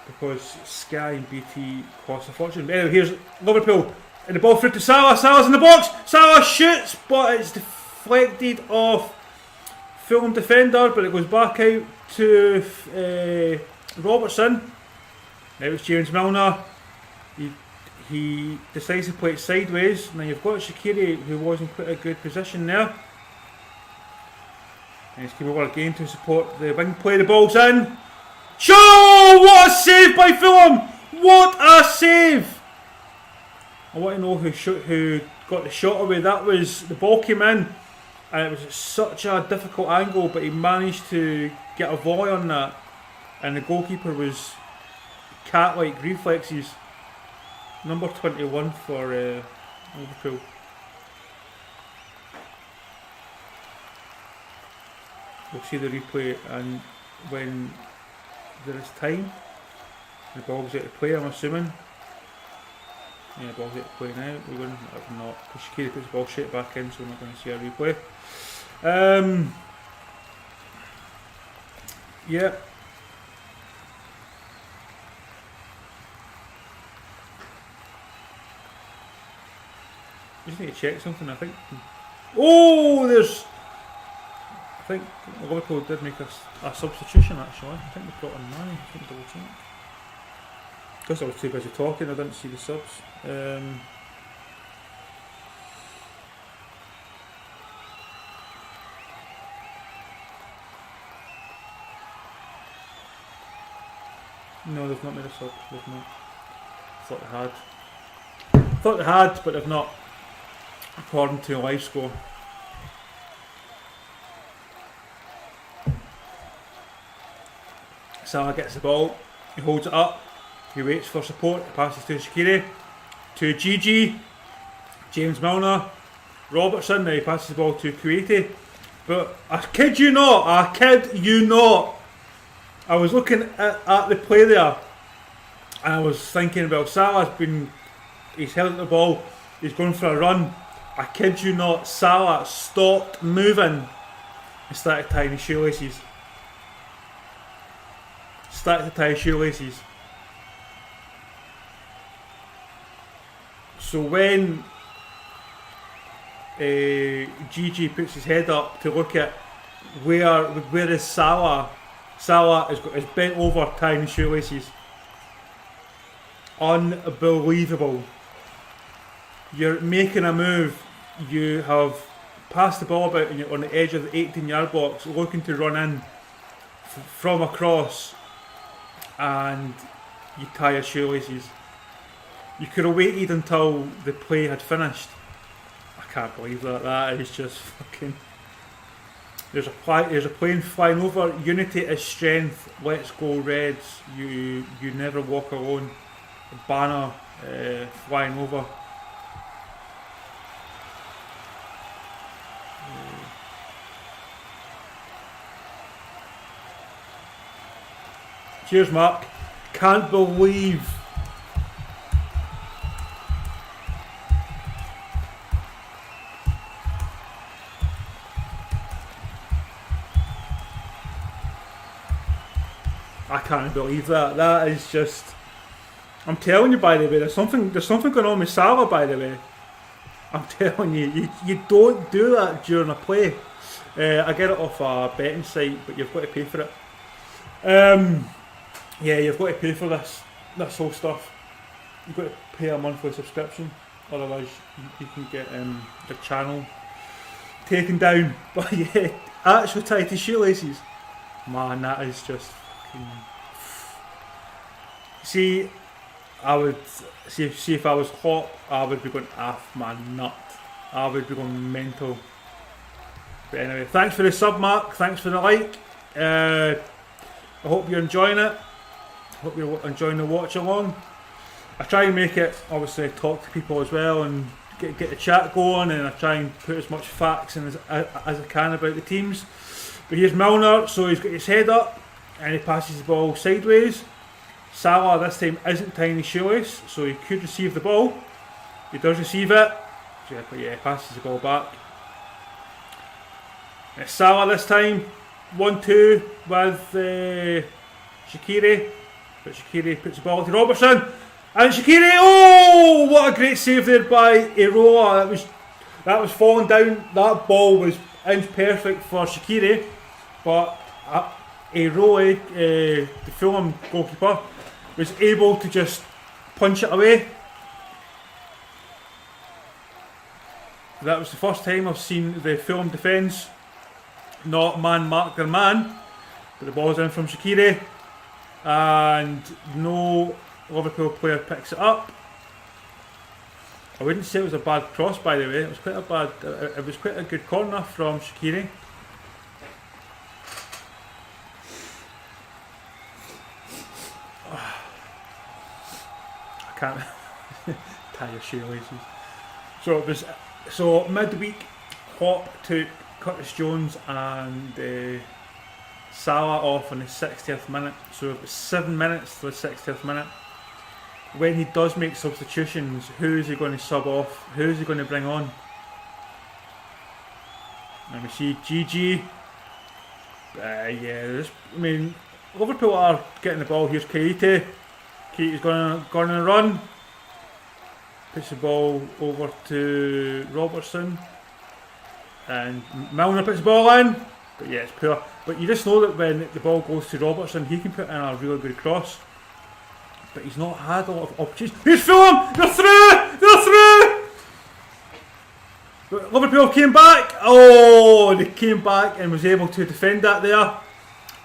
Speaker 1: because Sky and BT cost a fortune. But anyway, here's Liverpool, and the ball through to Salah. Salah's in the box. Salah shoots, but it's deflected off Fulham defender, but it goes back out to Robertson. Now it's James Milner. He decides to play it sideways. Now you've got Shaqiri, who was in quite a good position there. And he's capable again to support the wing play. The ball's in. Show! What a save by Fulham! What a save! I want to know who got the shot away. That was, the ball came in, and it was at such a difficult angle, but he managed to get a volley on that, and the goalkeeper was cat-like reflexes. Number 21 for Liverpool. We'll see the replay, and when there is time, the ball's out of play, I'm assuming. Yeah, the ball's out of play now. We're going to not. Shaqiri puts the ball straight back in, so we're not going to see a replay. Yeah. Just need to check something, I think. Oh, I think Liverpool did make a substitution actually. I think they brought in Maja. I think double check. Because I was too busy talking, I didn't see the subs. No, they've not made a sub. They've not. Thought they had. Thought they had, but they've not. According to live score. Salah gets the ball. He holds it up. He waits for support. He passes to Shaqiri. To Gigi. James Milner. Robertson. Now he passes the ball to Keita. But I kid you not. I was looking at the play there. And I was thinking, well, he's held the ball. He's going for a run. I kid you not. Salah stopped moving and started tying his shoelaces. Started to tie his shoelaces. So when Gigi puts his head up to look at where is Salah is bent over tying his shoelaces. Unbelievable. You're making a move. You have passed the ball about and you're on the edge of the 18-yard box looking to run in from across, and you tie your shoelaces. You could have waited until the play had finished. I can't believe that. That is just fucking... There's a plane flying over. Unity is strength. Let's go Reds. You never walk alone. A banner flying over. Cheers, Mark. Can't believe... I can't believe that. That is just... I'm telling you, by the way, there's something going on with Salah, by the way. I'm telling you, you don't do that during a play. I get it off a betting site, but you've got to pay for it. Yeah, you've got to pay for this whole stuff. You've got to pay a monthly subscription, otherwise you can get the channel taken down. But yeah, actually tied to shoelaces. Man, that is just fucking... See, I would see if I was hot, I would be going nut. I would be going mental. But anyway, thanks for the sub, Mark. Thanks for the like. I hope you're enjoying it. Hope you're enjoying the watch along. I try and make it, obviously, talk to people as well and get the chat going, and I try and put as much facts in as I can about the teams. But here's Milner, so he's got his head up and he passes the ball sideways. Salah this time isn't tying his shoelace, so he could receive the ball. He does receive it, but yeah, he passes the ball back. It's Salah this time, 1-2 with Shaqiri, but Shaqiri puts the ball to Robertson, and Shaqiri, oh, what a great save there by Areola. That was falling down. That ball was inch perfect for Shaqiri, but Areola, the Fulham goalkeeper, was able to just punch it away. That was the first time I've seen the Fulham defence not man mark their man, but the ball's in from Shaqiri and no Liverpool player picks it up. I wouldn't say it was a bad cross, by the way. It was quite a good corner from Shaqiri. I can't tie your shoelaces. So midweek, Hop took Curtis Jones and Salah off in the 60th minute. So it was 7 minutes to the 60th minute. When he does make substitutions, who is he going to sub off? Who is he going to bring on? And we see GG. Liverpool are getting the ball. Here's Keita. Keita's going on a run. Puts the ball over to Robertson. And Milner puts the ball in. But yeah, it's poor. But you just know that when the ball goes to Robertson, he can put in a really good cross. But he's not had a lot of opportunities. Here's Fulham! They're through! They're through! But Liverpool came back. Oh, they came back and was able to defend that there.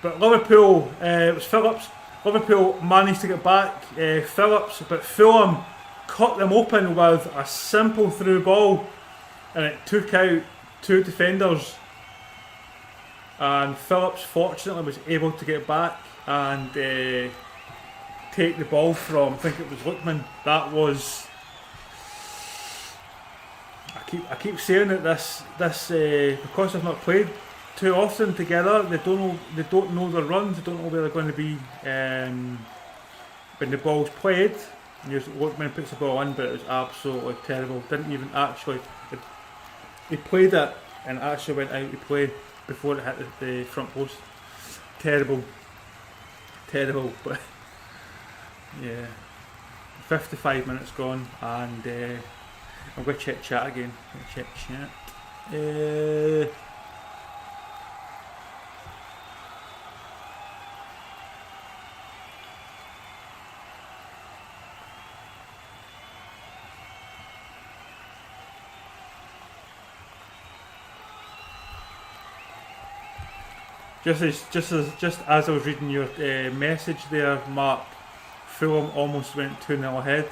Speaker 1: But Liverpool, it was Phillips. Liverpool managed to get back Phillips, but Fulham cut them open with a simple through ball, and it took out 2 defenders. And Phillips fortunately was able to get back and take the ball from, I think it was Lookman. That was. I keep saying that this because they've not played too often together, they don't know their runs, they don't know where they're going to be when the ball's played. And Lookman puts the ball in, but it was absolutely terrible. Didn't even actually. He played it and actually went out to play before it hit the front post. Terrible, but yeah. 55 minutes gone, and I'm going to check chat again. Just as I was reading your message there, Mark, Fulham almost went 2-0 ahead.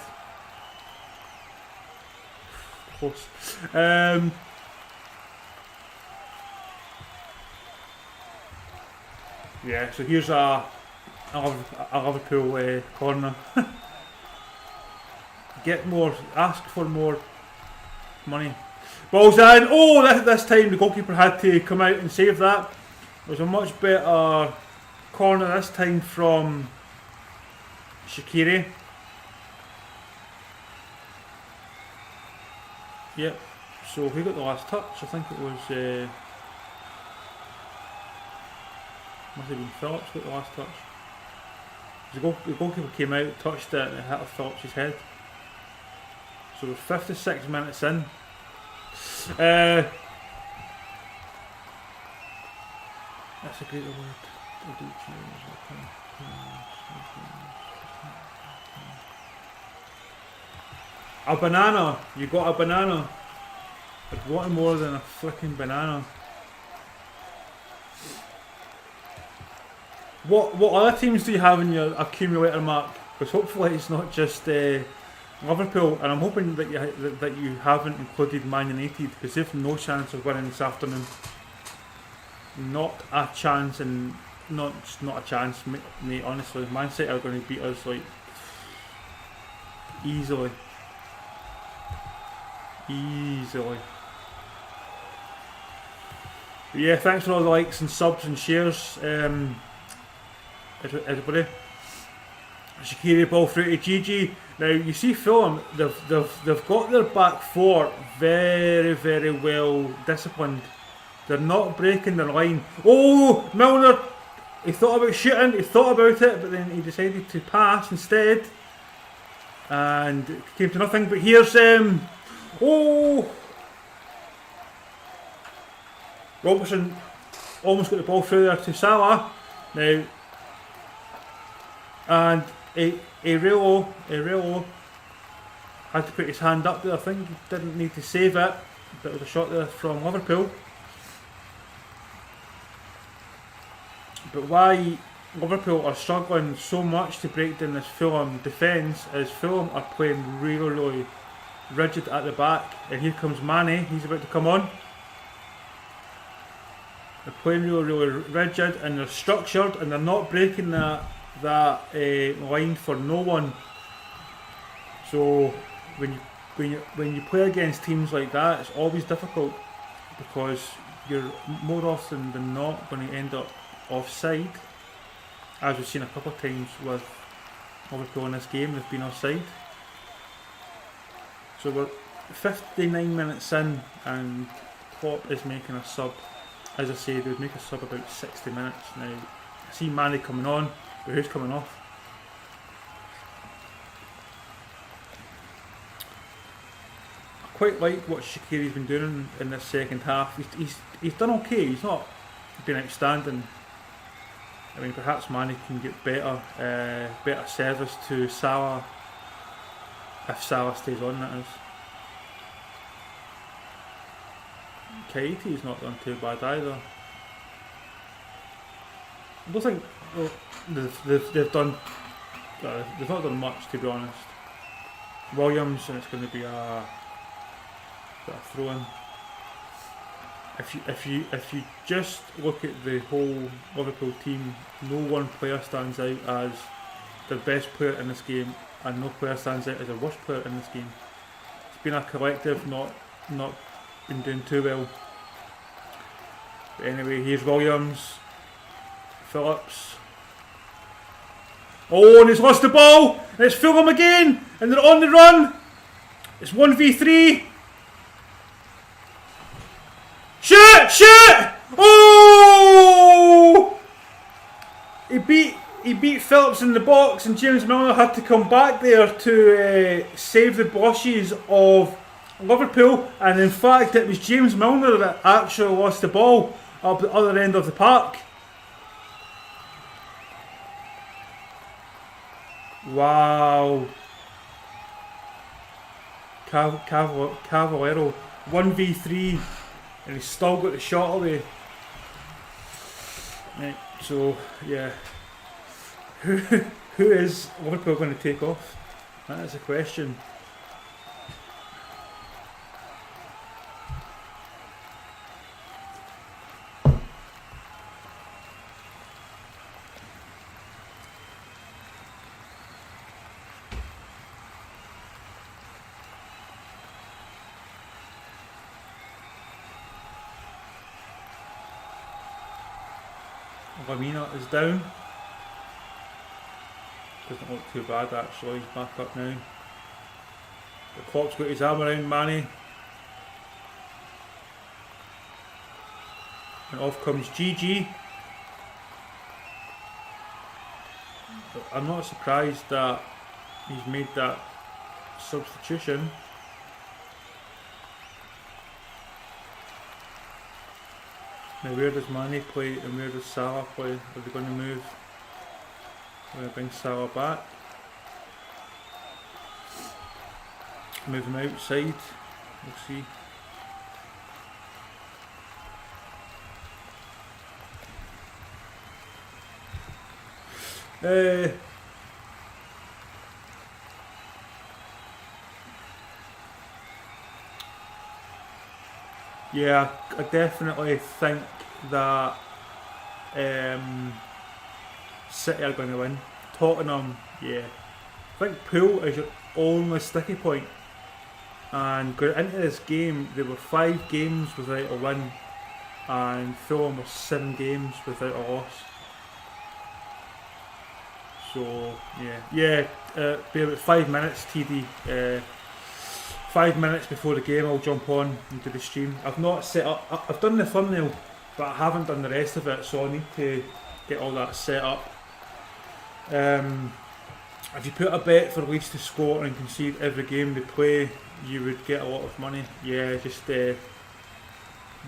Speaker 1: Close. Yeah, so here's a Liverpool corner. Ask for more money. Ball's in. Oh, this time the goalkeeper had to come out and save that. It was a much better corner this time from Shaqiri. Yep, so who got the last touch? I think it was, must have been Phillips got the last touch. The goalkeeper came out, touched it, and it hit Phillips' head. So we're 56 minutes in. That's a great word. A banana. You got a banana. But what more than a flicking banana? What other teams do you have in your accumulator, Mark? Because hopefully it's not just Liverpool, and I'm hoping that you haven't included Man United, because they've no chance of winning this afternoon. Not a chance, and not a chance, mate. Honestly, Man City are going to beat us like easily. But yeah, thanks for all the likes and subs and shares, everybody. Shaqiri ball through to Gigi. Now you see Fulham, they've got their back four very, very well disciplined. They're not breaking their line. Oh, Milner! He thought about shooting, he thought about it, but then he decided to pass instead. And it came to nothing, but here's Robertson almost got the ball through there to Salah. Now, and Areola had to put his hand up there. I think he didn't need to save it, but it was a shot there from Liverpool. But why Liverpool are struggling so much to break down this Fulham defence is Fulham are playing really, really rigid at the back. And here comes Mane, he's about to come on. They're playing really, really rigid, and they're structured, and they're not breaking that line for no one. So when you play against teams like that, it's always difficult, because you're more often than not going to end up offside, as we've seen a couple of times with Liverpool in this game. They've been offside. So we're 59 minutes in, and Klopp is making a sub. As I said, they would make a sub about 60 minutes. Now I see Mane coming on, but who's coming off? I quite like what Shaqiri's been doing in this second half. He's done okay. He's not been outstanding. I mean, perhaps Mane can get better service to Salah if Salah stays on, that is. Keita's not done too bad either. I don't think well, they've done. They've not done much, to be honest. Williams, and it's going to be a throw-in. If you just look at the whole Liverpool team, no one player stands out as the best player in this game, and no player stands out as the worst player in this game. It's been a collective, not been doing too well. But anyway, here's Williams, Phillips. Oh, and he's lost the ball, and it's Fulham again, and they're on the run. It's 1v3. Shoot! Shoot! Oh! He beat Phillips in the box, and James Milner had to come back there to save the blushes of Liverpool. And in fact, it was James Milner that actually lost the ball up the other end of the park. Wow. Cavaleiro 1v3, and he's still got the shot away. Right, so yeah, who is Liverpool going to take off? That is a question. Lemina is down. Doesn't look too bad actually, he's back up now. The Klopp's got his arm around Mane. And off comes GG. But I'm not surprised that he's made that substitution. Now where does Mane play and where does Salah play? Are they going to move? We're going to bring Salah back. Move him outside. We'll see. Yeah, I definitely think that City are going to win. Tottenham, yeah. I think Pool is your only sticky point. And going into this game, there were 5 games without a win, and Fulham were 7 games without a loss. So yeah, be about 5 minutes, TD. 5 minutes before the game, I'll jump on into the stream. I've not set up. I've done the thumbnail, but I haven't done the rest of it, so I need to get all that set up. If you put a bet for Leeds to score and concede every game they play, you would get a lot of money. Yeah, just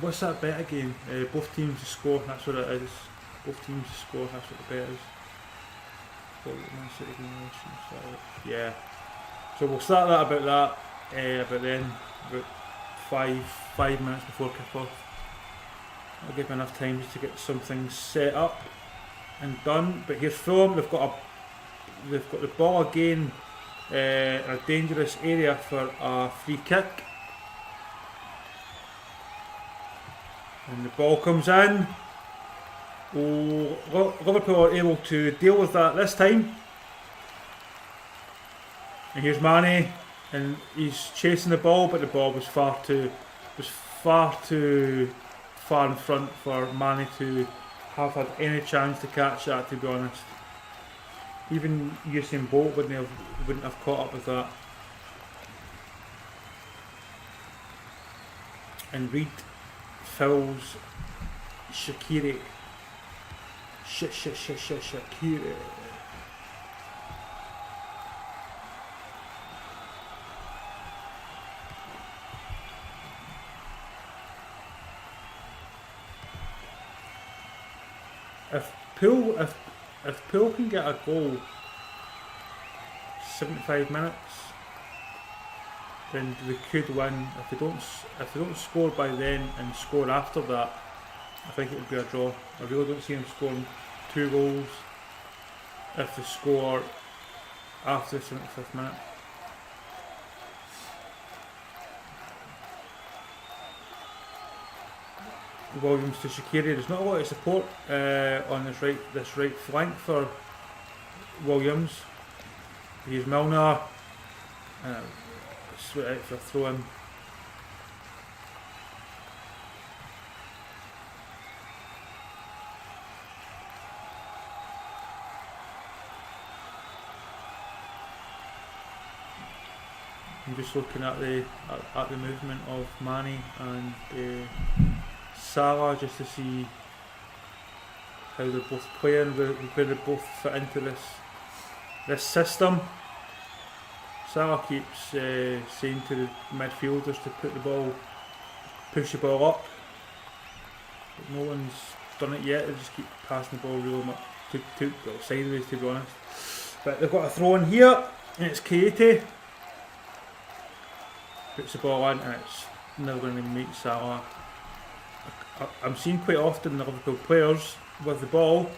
Speaker 1: what's that bet again? Both teams to score. That's what it is. Both teams to score. That's what the bet is. Yeah. So we'll start that about that. About then, about 5 minutes before kick-off. I'll give me enough time just to get something set up and done. But here's Fulham. They've got the ball again in a dangerous area for a free kick, and the ball comes in. Oh, Liverpool are able to deal with that this time. And here's Mane, and he's chasing the ball, but the ball was far too far in front for Mane to have had any chance to catch that, to be honest. Even Usain Bolt wouldn't have caught up with that. And Reid fouls Shaqiri. Shaqiri. If Pool can get a goal 75 minutes, then they could win. If they don't score by then and score after that, I think it would be a draw. I really don't see them scoring 2 goals if they score after the 75th minute. Williams to Shaqiri. There's not a lot of support on this right flank for Williams. Here's Milner. Sweet out for a throw in. I'm just looking at the movement of Mane and Salah just to see how they're both playing, where they both fit into this system. Salah keeps saying to the midfielders to push the ball up, but no one's done it yet. They just keep passing the ball really much sideways, to be honest. But they've got a throw in here, and it's Keita. Puts the ball in, and it's never going to meet Salah. I'm seeing quite often the Liverpool players with the ball,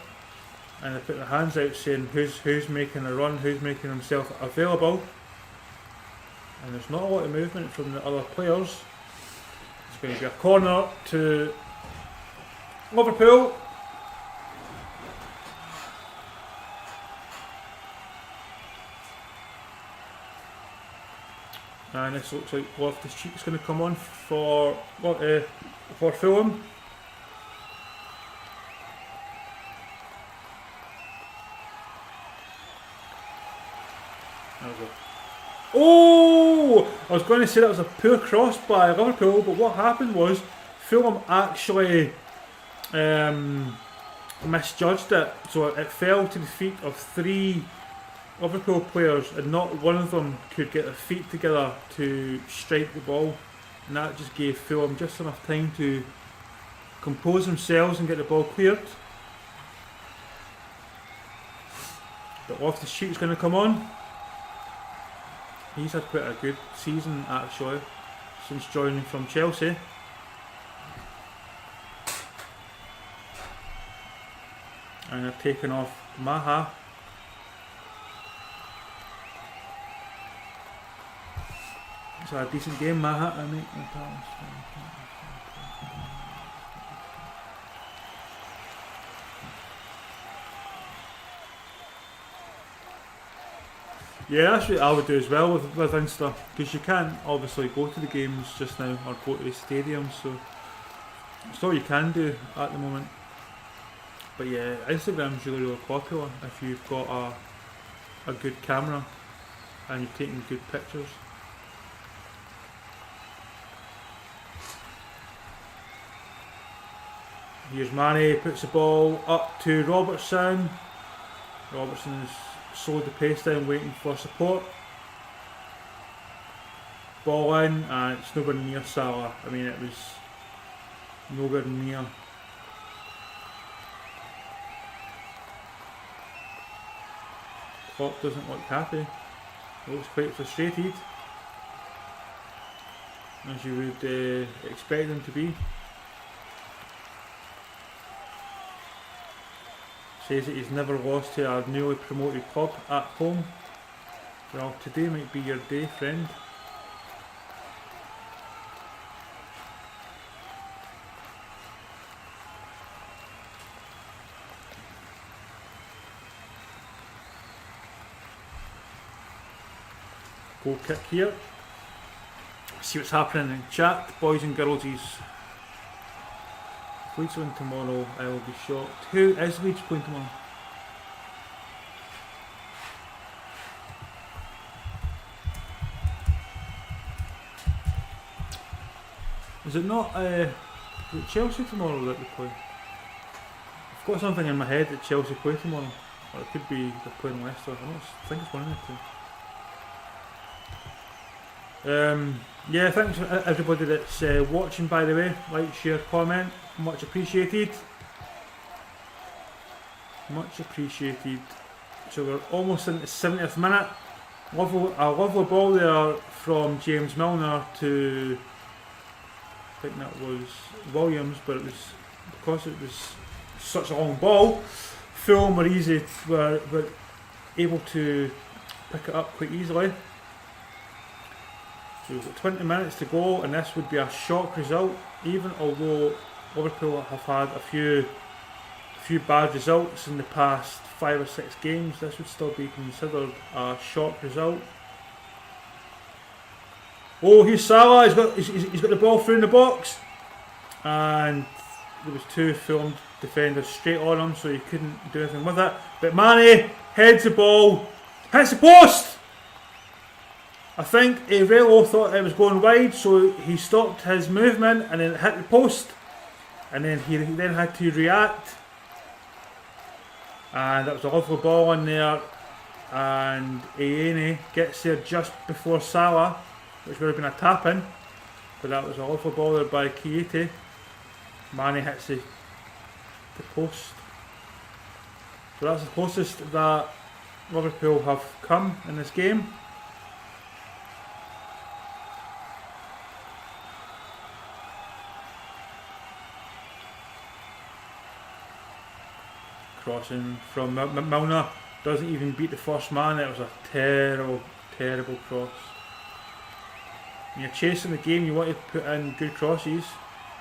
Speaker 1: and they put their hands out saying who's making a run, who's making himself available, and there's not a lot of movement from the other players. It's going to be a corner to Liverpool. And this looks like Loftus-Cheek's going to come on for Fulham. Oh! I was going to say that was a poor cross by Liverpool, but what happened was Fulham actually misjudged it, so it fell to the feet of 3 Liverpool players, and not one of them could get their feet together to strike the ball, and that just gave Fulham just enough time to compose themselves and get the ball cleared. But Loftus-Cheek's going to come on. He's had quite a good season actually since joining from Chelsea. And they've taken off Maja. It's a decent game, Maja, I think. Yeah, that's what I would do as well with Insta, because you can't obviously go to the games just now or go to the stadium, so it's all you can do at the moment. But yeah, Instagram's really popular if you've got a good camera and you're taking good pictures. Here's Mane, puts the ball up to Robertson. Robertson has slowed the pace down, waiting for support. Ball in, and it's nowhere near Salah. I mean, it was nowhere near. Klopp doesn't look happy. He looks quite frustrated, as you would expect him to be. Says that he's never lost to a newly promoted club at home. Well, today might be your day, friend. Goal kick here. See what's happening in chat, boys and girls. If Leeds win tomorrow, I will be shocked. Who is Leeds playing tomorrow? Is it not is it Chelsea tomorrow that they play? I've got something in my head that Chelsea play tomorrow. Or it could be they're playing Leicester. I think it's one of the two. Yeah, thanks to everybody that's watching, by the way. Like, share, comment, much appreciated. Much appreciated. So we're almost in the 70th minute. A lovely ball there from James Milner to, I think that was Williams, but it was because it was such a long ball. Fulham were able to pick it up quite easily. So we've got 20 minutes to go, and this would be a shock result, even although Liverpool have had a few bad results in the past 5 or 6 games. This would still be considered a shock result. Oh, here's Salah. He's got the ball through in the box, and there was 2 Fulham defenders straight on him, so he couldn't do anything with it. But Mane heads the ball, hits the post. I think Areola thought it was going wide, so he stopped his movement and then it hit the post, and then he then had to react. And that was a lovely ball in there, and Aina gets there just before Salah, which would have been a tap-in, but that was a lovely ball there by Keita. Mane hits the post. So that's the closest that Liverpool have come in this game. Crossing from Milner, doesn't even beat the first man. It was a terrible cross. When you're chasing the game, you want to put in good crosses.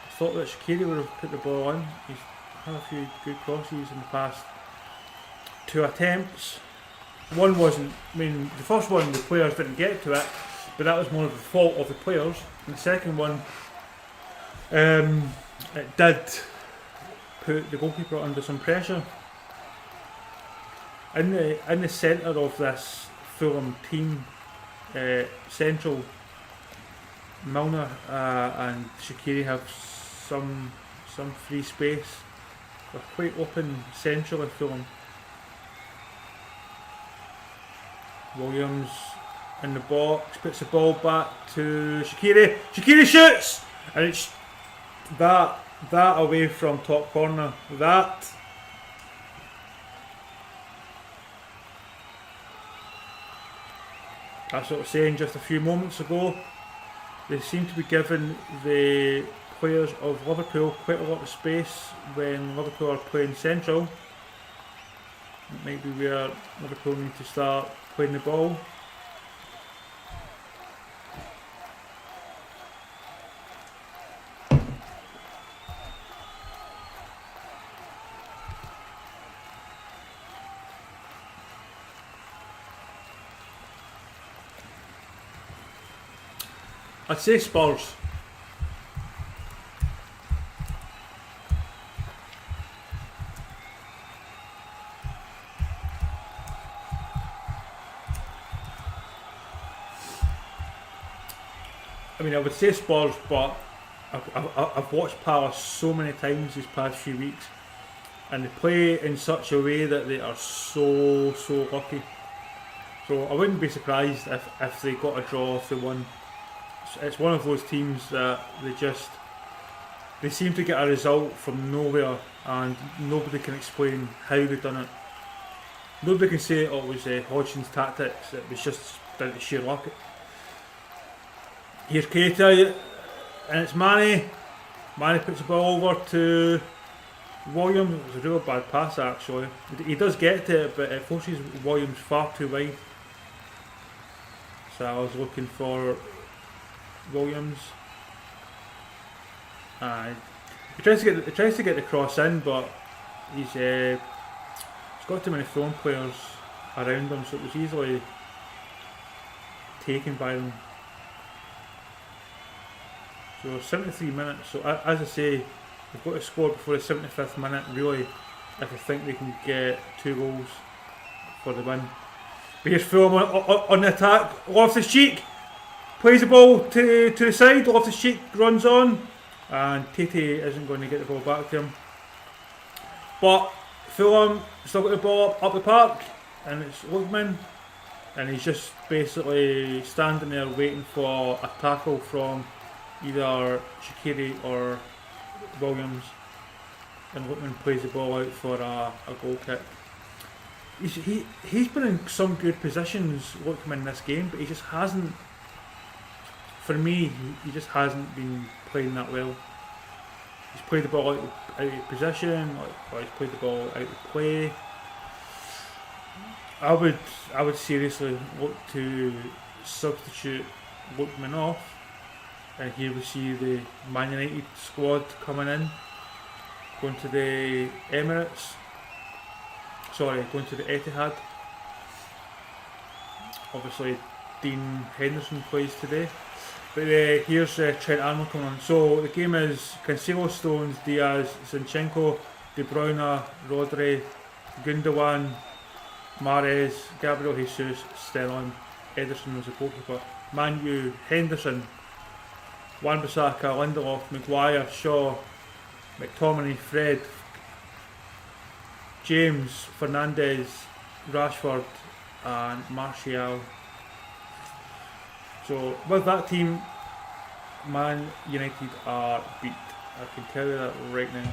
Speaker 1: I thought that Shaqiri would have put the ball in. He's had a few good crosses in the past 2 attempts. One wasn't, the first one the players didn't get to it, but that was more of the fault of the players. And the second one, it did put the goalkeeper under some pressure. In the centre of this Fulham team, central, Milner and Shaqiri have some free space. They're quite open centrally, Fulham. Williams in the box, puts the ball back to Shaqiri. Shaqiri shoots! And it's that away from top corner. That's what I was saying just a few moments ago. They seem to be giving the players of Liverpool quite a lot of space when Liverpool are playing central. It might be where Liverpool need to start playing the ball. I'd say Spurs. I would say Spurs, but I've watched Palace so many times these past few weeks, and they play in such a way that they are so lucky. So I wouldn't be surprised if they got a draw, if they won. It's one of those teams that they seem to get a result from nowhere, and nobody can explain how they've done it. Nobody can say it was Hodgson's tactics. It was just down to sheer luck. Here's Keita, and it's Mane. Mane puts the ball over to Williams. It was a real bad pass actually. He does get to it, but it forces Williams far too wide. So I was looking for Williams. He tries to get the cross in, but he's got too many Fulham players around him, so it was easily taken by them. So 73 minutes. So as I say, they've got to score before the 75th minute. Really, if I think they can get 2 goals for the win. But here's Fulham on the attack. Loftus-Cheek plays the ball to the side. Loftus-Cheek runs on, and Tete isn't going to get the ball back to him. But Fulham still got the ball up the park, and it's Lookman, and he's just basically standing there waiting for a tackle from either Shaqiri or Williams, and Lookman plays the ball out for a goal kick. He's been in some good positions, Lookman, in this game, but he just hasn't, for me, he just hasn't been playing that well. He's played the ball out of position, or he's played the ball out of play. I would seriously look to substitute Lookman off, and here we see the Man United squad coming in, going to the going to the Etihad. Obviously Dean Henderson plays today, but here's Trent Arnold coming on. So the game is Cancelo, Stones, Diaz, Zinchenko, De Bruyne, Rodri, Gundogan, Mahrez, Gabriel Jesus, Sterling, Ederson was the goalkeeper. Manu, Henderson, Wan-Bissaka, Lindelof, Maguire, Shaw, McTominay, Fred, James, Fernandes, Rashford and Martial. So with that team, Man United are beat. I can tell you that right now.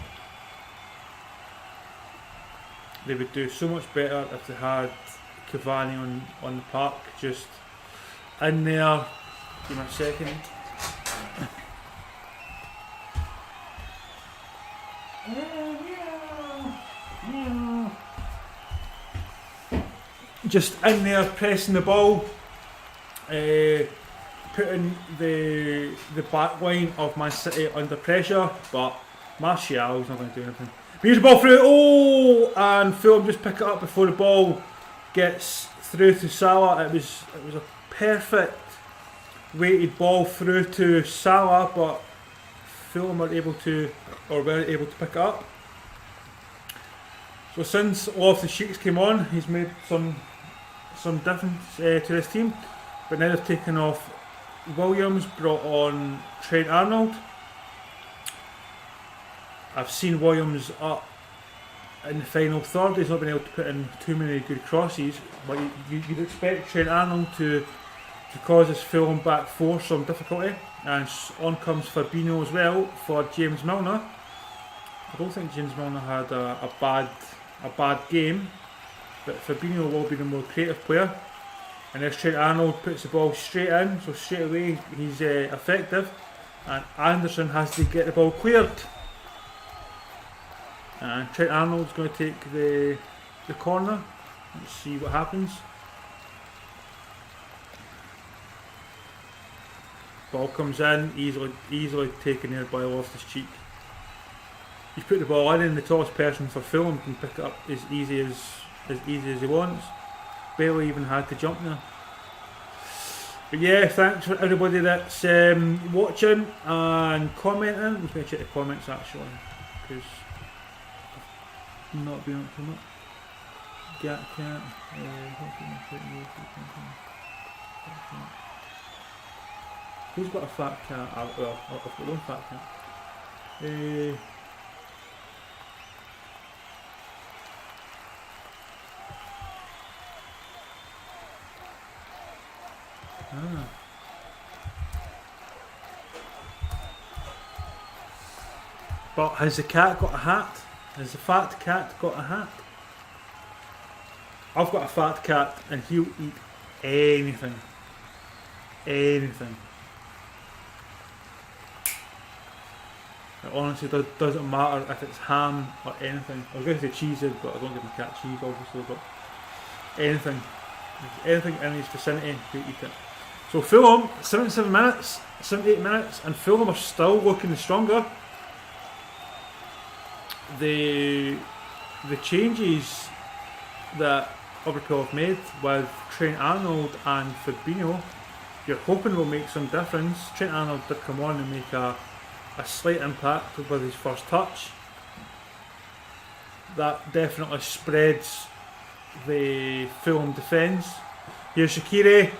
Speaker 1: They would do so much better if they had Cavani on the park, just in there. Give me a second. Just in there pressing the ball, putting the back line of Man City under pressure, but Martial's not going to do anything. Here's the ball through, and Fulham just pick it up before the ball gets through to Salah. It was a perfect weighted ball through to Salah, but Fulham were able to pick it up. So since Loftus-Cheek came on, he's made some difference to this team, but now they've taken off Williams, brought on Trent Arnold. I've seen Williams up in the final third. He's not been able to put in too many good crosses, but you'd expect Trent Arnold to cause his Fulham back four some difficulty. And on comes Fabinho as well for James Milner. I don't think James Milner had a bad game, but Fabinho will be the more creative player. And as Trent Arnold puts the ball straight in, so straight away he's effective. And Anderson has to get the ball cleared. And Trent Arnold's going to take the corner. Let's see what happens. Ball comes in, easily taken there by Loftus-Cheek. He's put the ball in, and the tallest person for Fulham can pick it up as easy as he wants. Barely even had to jump there. But yeah, thanks for everybody that's watching and commenting. I'm just going to check the comments actually, because I've not been up to much. Gat Cat. Who's got a fat cat? I've got one fat cat. But has the cat got a hat? Has the fat cat got a hat? I've got a fat cat and he'll eat anything. Anything. It honestly doesn't matter if it's ham or anything. I was going to say cheeses, but I don't give my cat cheese obviously, but anything. Anything in his vicinity, he'll eat it. So Fulham, 77 minutes, 78 minutes, and Fulham are still looking stronger. The changes that Liverpool have made with Trent Arnold and Fabinho, you're hoping will make some difference. Trent Arnold did come on and make a slight impact with his first touch. That definitely spreads the Fulham defence. Here's Shaqiri,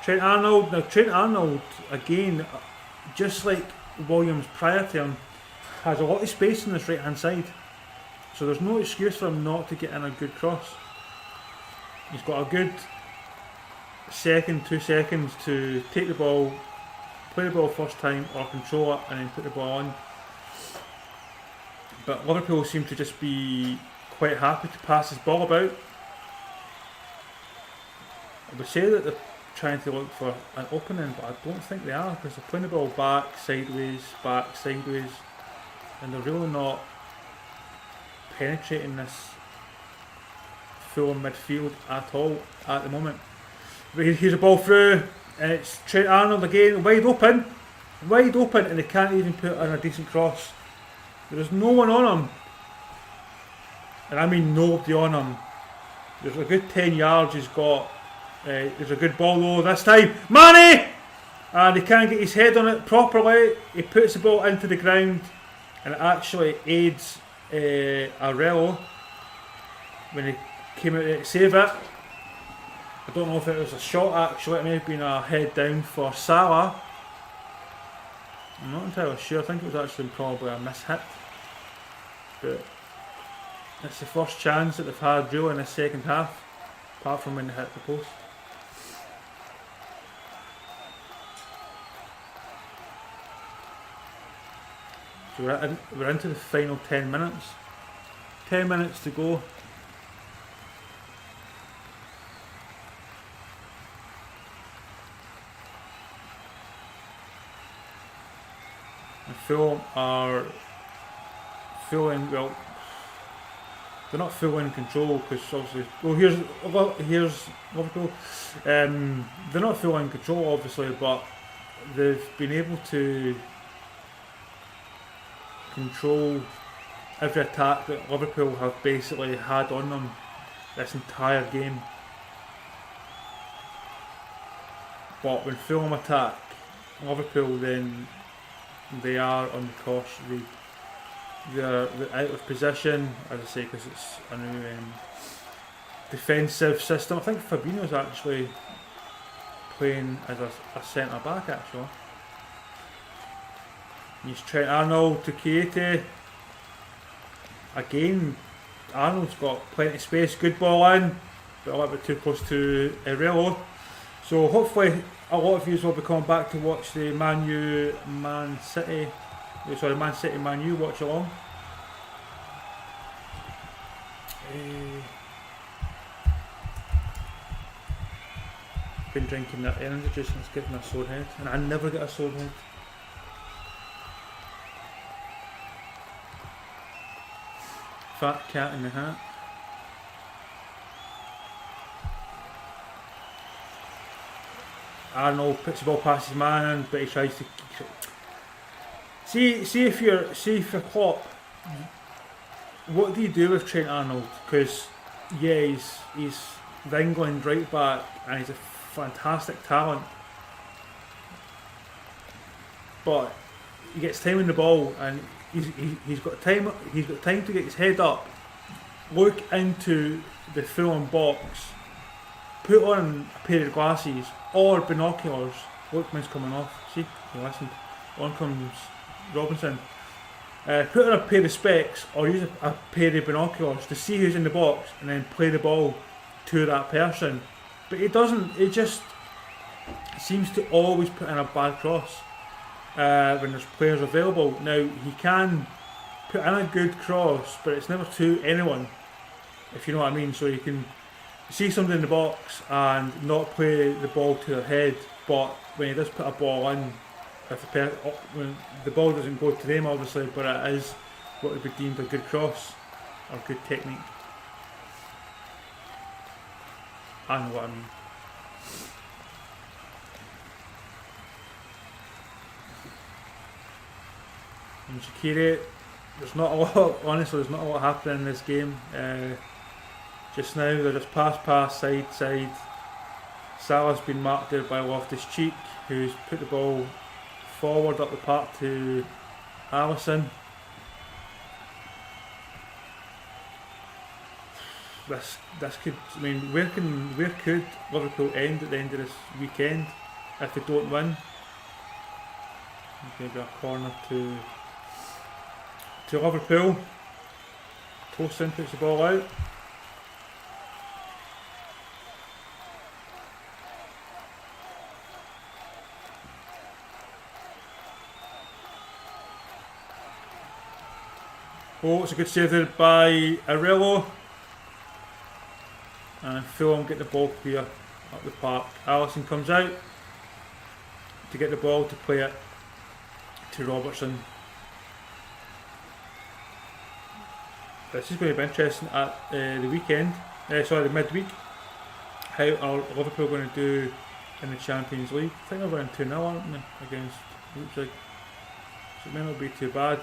Speaker 1: Trent Arnold. Now Trent Arnold, again, just like Williams prior to him, has a lot of space on this right hand side. So there's no excuse for him not to get in a good cross. He's got a good 2 seconds to take the ball, play the ball first time or control it and then put the ball on. But Liverpool seem to just be quite happy to pass this ball about. I would say that they're trying to look for an opening, but I don't think they are, because they're playing the ball back, sideways, and they're really not penetrating this Fulham midfield at all at the moment. But here's a ball through, and it's Trent Arnold again, wide open, and they can't even put in a decent cross. There's no one on him, and I mean nobody on him. There's a good 10 yards he's got. There's a good ball though this time. Mane! And he can't get his head on it properly. He puts the ball into the ground, and it actually aids Areola when he came out to save it. I don't know if it was a shot actually, it may have been a head down for Salah. I'm not entirely sure, I think it was actually probably a miss-hit. But it's the first chance that they've had really in the second half, apart from when they hit the post. So we're into the final 10 minutes. 10 minutes to go. And Fulham are feeling, well, they're not full in control because obviously, well here's Liverpool. They're not full in control obviously, but they've been able to control every attack that Liverpool have basically had on them this entire game. But when Fulham attack Liverpool, then they are on the course. They're out of position, as I say, because it's a new defensive system. I think Fabinho's actually playing as a centre back actually. He's Trent Arnold to Keita. Again, Arnold's got plenty of space, good ball in, but a little bit too close to Areola. So hopefully a lot of you will be coming back to watch the Man City Man U watch along. Been drinking that energy juice and it's giving me a sore head, and I never get a sore head. Fat cat in the hat. Arnold puts the ball past his man in, but he tries to see if you're Klopp. What do you do with Trent Arnold? Because yeah, he's the England right back and he's a fantastic talent, but he gets time in the ball and he's got time to get his head up, look into the Fulham box, put on a pair of glasses or binoculars. Lookman's coming off. See, he listened. On comes Robertson. Put on a pair of specs or use a pair of binoculars to see who's in the box and then play the ball to that person. But he doesn't. He just seems to always put in a bad cross when there's players available. Now he can put in a good cross, but it's never to anyone, if you know what I mean. So you can see somebody in the box and not play the ball to their head, but when he does put a ball in, when the ball doesn't go to them obviously, but it is what would be deemed a good cross or good technique. I know what I mean. And Shaqiri, there's not a lot, honestly there's not a lot happening in this game. Just now they're just pass, side. Salah's been marked there by Loftus-Cheek, who's put the ball forward up the park to Alisson. This could, I mean, where could Liverpool end at the end of this weekend if they don't win? Maybe a corner to Liverpool. Tosin puts the ball out. Oh, it's a good save there by Areola. And Fulham get the ball clear up the park. Alisson comes out to get the ball to play it to Robertson. This is going to be interesting at the weekend. the midweek. How are Liverpool going to do in the Champions League? I think they're winning 2-0, aren't they, against Leipzig? So it may not be too bad.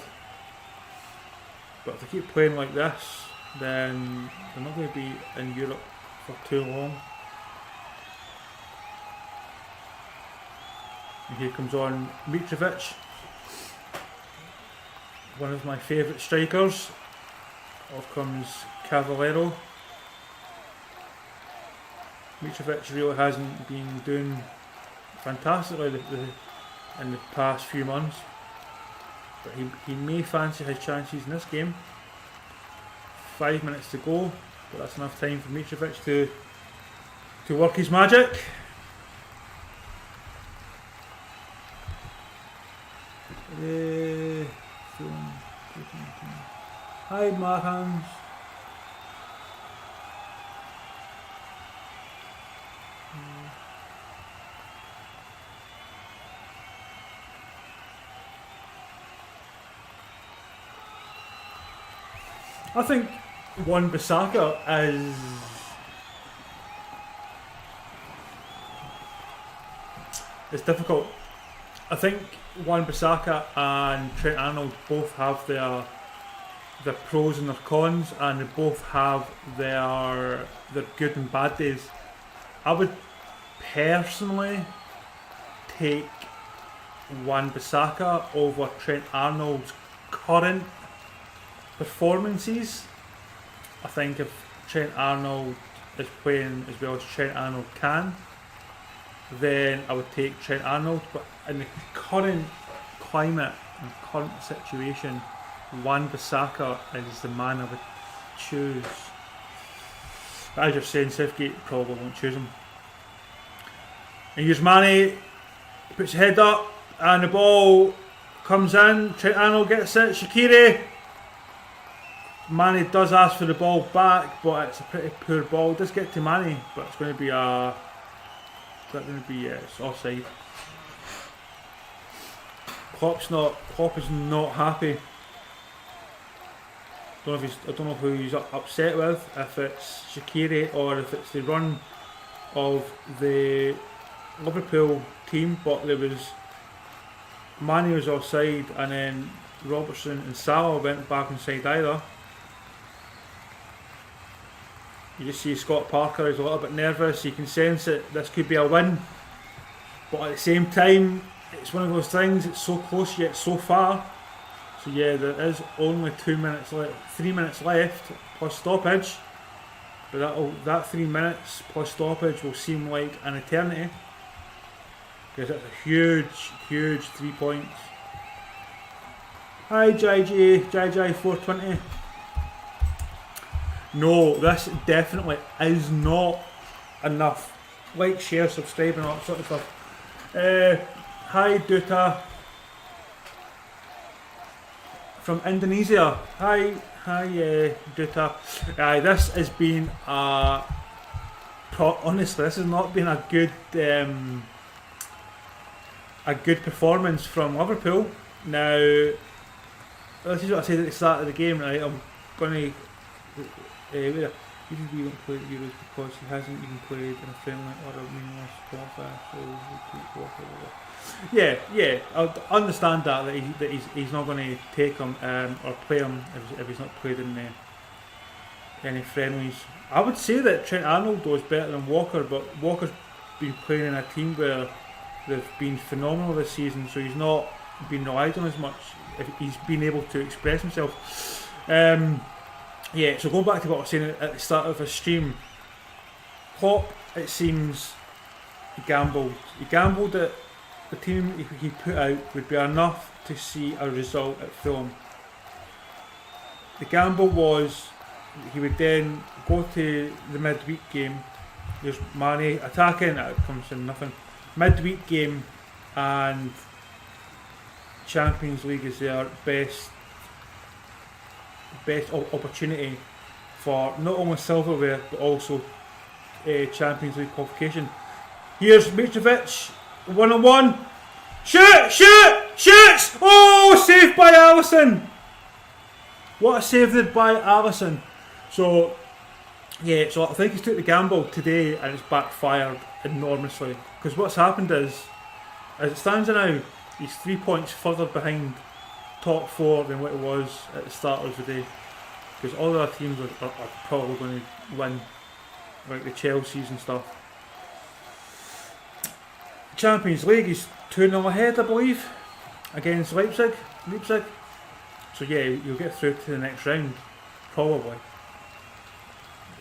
Speaker 1: But if they keep playing like this, then they're not going to be in Europe for too long. And here comes on Mitrovic, one of my favourite strikers. Off comes Cavaleiro. Mitrovic really hasn't been doing fantastically in the past few months, but he may fancy his chances in this game. 5 minutes to go, but that's enough time for Mitrovic to work his magic. Hide my hands. I think Wan-Bissaka is difficult. I think Wan-Bissaka and Trent Arnold both have their pros and their cons, and they both have their good and bad days. I would personally take Wan-Bissaka over Trent Arnold's current performances. I think if Trent Arnold is playing as well as Trent Arnold can, then I would take Trent Arnold. But in the current climate and current situation, Wan-Bissaka is the man I would choose. As you're saying, Southgate probably won't choose him. And here's Mane, puts his head up, and the ball comes in. Trent Arnold gets it. Shaqiri. Mane does ask for the ball back, but it's a pretty poor ball. It does get to Mane, but it's going to be it's offside. Klopp is not happy. I don't know who he's upset with, if it's Shaqiri or if it's the run of the Liverpool team, but Mane was offside, and then Robertson and Salah went back inside either. You just see Scott Parker is a little bit nervous. You can sense that this could be a win, but at the same time, it's one of those things. It's so close yet so far. So yeah, there is only 3 minutes left plus stoppage. But that 3 minutes plus stoppage will seem like an eternity, because that's a huge 3 points. Hi JJ 420. No, this definitely is not enough. Like, share, subscribe and all that sort of stuff. Hi Jota from Indonesia. Hi Jota. This has been honestly, this has not been a good performance from Liverpool. Now, this is what I said at the start of the game. Right, I'm going to. We don't play the Euros because he hasn't even played in a friendly or a meaningless qualifier. So yeah, I understand that he's not going to take him or play him if he's not played in any friendlies. I would say that Trent Arnold was better than Walker, but Walker's been playing in a team where they've been phenomenal this season, so he's not been relied on as much. If he's been able to express himself. Yeah, so going back to what I was saying at the start of the stream, Klopp, it seems, gambled. He gambled that the team he put out would be enough to see a result at Fulham. The gamble was he would then go to the midweek game. There's Mane attacking, it comes in nothing. Midweek game and Champions League is their best opportunity for not only silverware but also Champions League qualification. Here's Mitrovic, 1-on-1. Shoots! Oh, saved by Alisson. What a save by Alisson. So Yeah, so I think he's took the gamble today and it's backfired enormously. Because what's happened is, as it stands now, he's 3 points further behind top 4 than what it was at the start of the day. Because all the other teams are probably going to win, like the Chelseas and stuff. Champions League, he's 2-0 ahead, I believe, against Leipzig. So yeah, you'll get through to the next round, probably.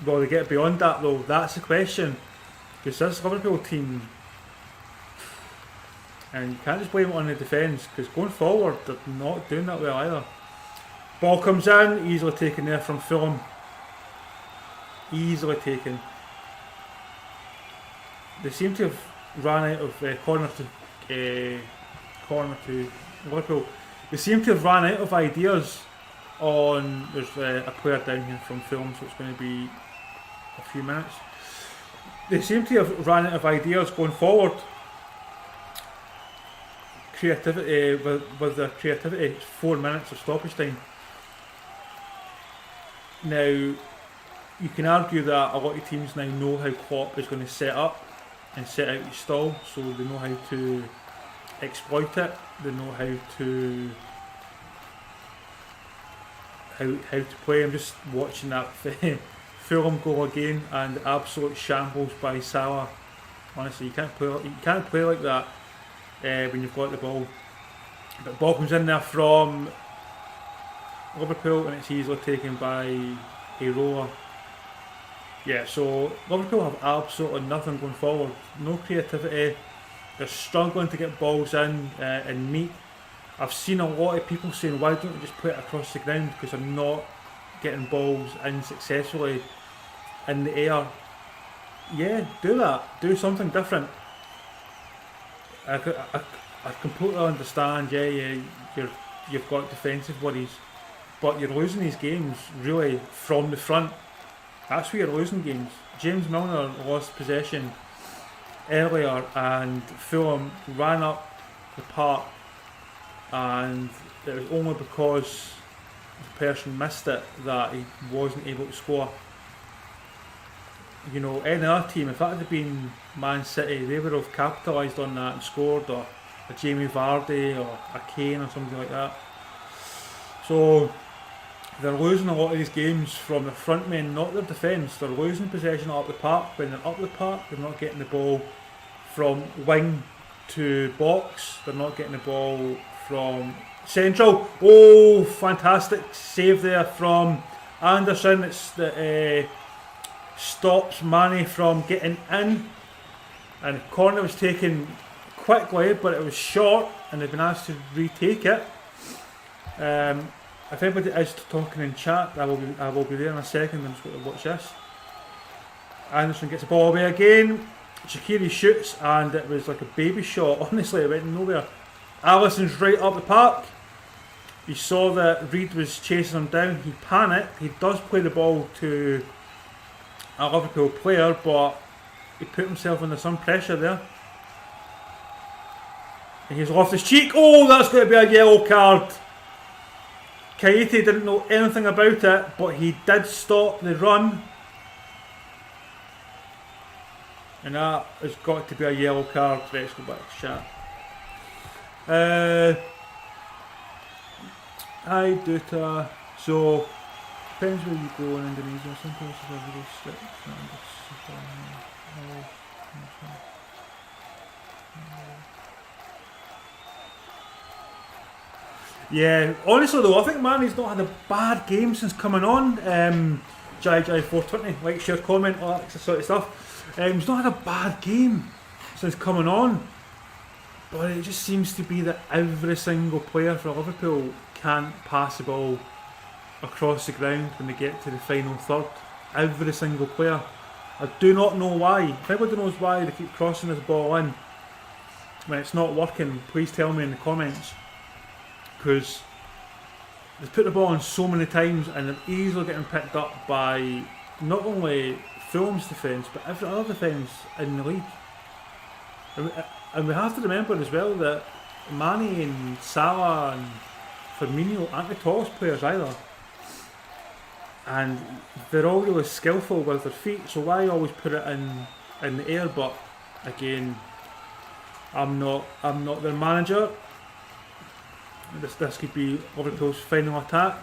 Speaker 1: Will they get beyond that though? That's the question. Because this Liverpool team, and you can't just blame it on the defence, because going forward they're not doing that well either. Ball comes in, easily taken there from Fulham. Easily taken. They seem to have ran out of corner to Liverpool. They seem to have ran out of ideas on. There's a player down here from Fulham, so it's going to be a few minutes. They seem to have ran out of ideas going forward. Creativity with their creativity. It's 4 minutes of stoppage time. Now, you can argue that a lot of teams now know how Klopp is going to set up and set out his stall, so they know how to exploit it. They know how to play. I'm just watching that Fulham goal again, and absolute shambles by Salah. Honestly, you can't play like that when you've got the ball. But the ball comes in there from Liverpool, and it's easily taken by Areola. Yeah, so Liverpool have absolutely nothing going forward. No creativity. They're struggling to get balls in and meet. I've seen a lot of people saying, why don't we just put it across the ground, because they're not getting balls in successfully in the air. Yeah, do that. Do something different. I completely understand, you've got defensive worries, but you're losing these games really from the front. That's where you're losing games. James Milner lost possession earlier and Fulham ran up the park, and it was only because the person missed it that he wasn't able to score. You know, any other team, if that had been Man City, they would have capitalised on that and scored, or a Jamie Vardy or a Kane or something like that. So they're losing a lot of these games from the front men, not their defence. They're losing possession up the park. When they're up the park, they're not getting the ball from wing to box. They're not getting the ball from central. Oh, fantastic save there from Anderson. It's the stops Mane from getting in, and the corner was taken quickly, but it was short, and they've been asked to retake it. If anybody is talking in chat, I will be there in a second. I'm just going to watch this. Anderson gets the ball away again. Shaqiri shoots, and it was like a baby shot. Honestly, it went nowhere. Alisson's right up the park. He saw that Reid was chasing him down. He panicked. He does play the ball to a Liverpool player, but he put himself under some pressure there. And he's off his cheek. Oh, that's going to be a yellow card. Keita didn't know anything about it, but he did stop the run. And that has got to be a yellow card. Let's go back to chat. Hi, Jota. So, depends where you go in Indonesia. Some places are really strict. Yeah, honestly though, I think Mane's not had a bad game since coming on. Jai420, like, share, comment, all that sort of stuff. He's not had a bad game since coming on, but it just seems to be that every single player for Liverpool can't pass the ball across the ground when they get to the final third. Every single player. I do not know why. If anybody knows why they keep crossing this ball in when it's not working, please tell me in the comments. Because they've put the ball on so many times and they're easily getting picked up by not only Fulham's defence but every other defence in the league. And we have to remember as well that Mane and Salah and Firmino aren't the tallest players either. and they're all really skillful with their feet. So why always put it in the air? But again, I'm not their manager. This could be Liverpool's final attack.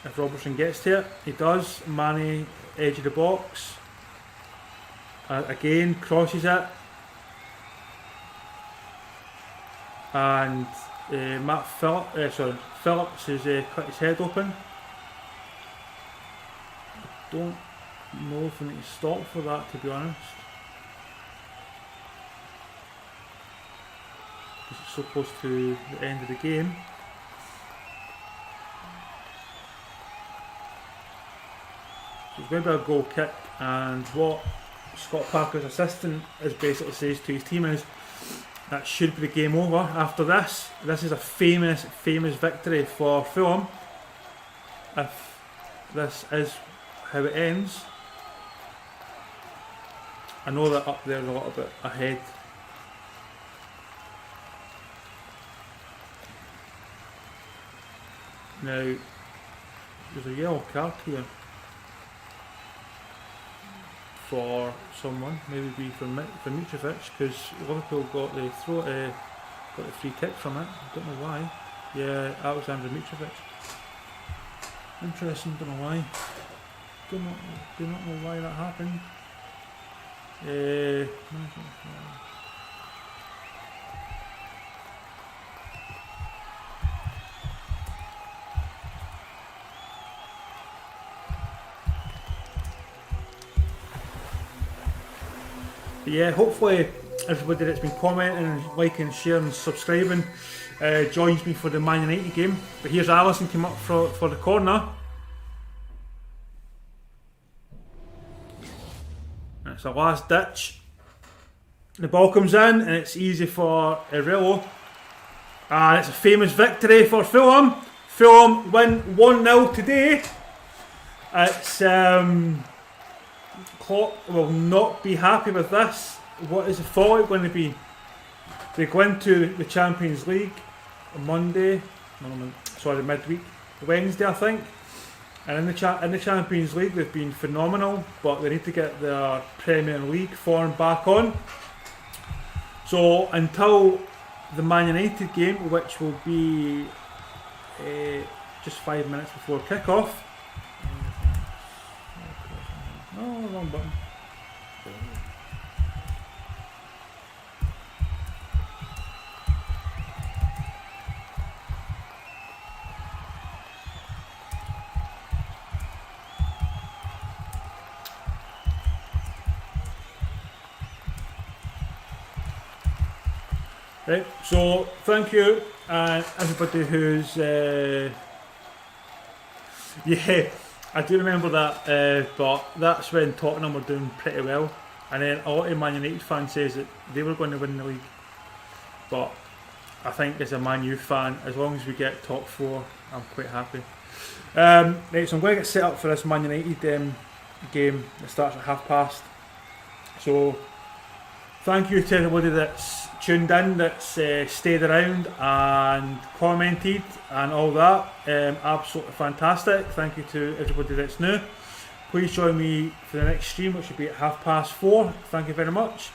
Speaker 1: If Robertson gets to it, he does. Mane, edge of the box. Again, crosses it. And Phillips has cut his head open. I don't know if we need to stop for that, to be honest. Because it's so close to the end of the game. So it's going to be a goal kick, and what Scott Parker's assistant is basically says to his team is that should be the game over after this. This is a famous victory for Fulham. If this is how it ends, I know that up there is a little bit ahead. Now, there's a yellow card here for someone, maybe for Mitrovic, because Liverpool got the free kick from it. I don't know why. Yeah, Alexander Mitrovic. Interesting. Don't know why. Do not know why that happened. Yeah, hopefully everybody that's been commenting and liking, sharing and subscribing joins me for the Man United game. But here's Alisson come up for the corner. And it's a last ditch. The ball comes in and it's easy for Areola. And it's a famous victory for Fulham. Fulham win 1-0 today. It's Klopp will not be happy with this. What is the fallout going to be? They go into the Champions League on Monday, midweek, Wednesday I think. And in the Champions League they've been phenomenal, but they need to get their Premier League form back on. So until the Man United game, which will be just 5 minutes before kick-off. Oh, wrong button. Right, so thank you and everybody who's yeah, I do remember that, but that's when Tottenham were doing pretty well, and then a lot of Man United fans says that they were going to win the league, but I think as a Man U fan, as long as we get top 4, I'm quite happy. Right, so I'm going to get set up for this Man United game that starts at 12:30. So thank you to everybody that's tuned in, that's stayed around and commented and all that. Absolutely fantastic. Thank you to everybody that's new. Please join me for the next stream, which will be at 4:30. Thank you very much.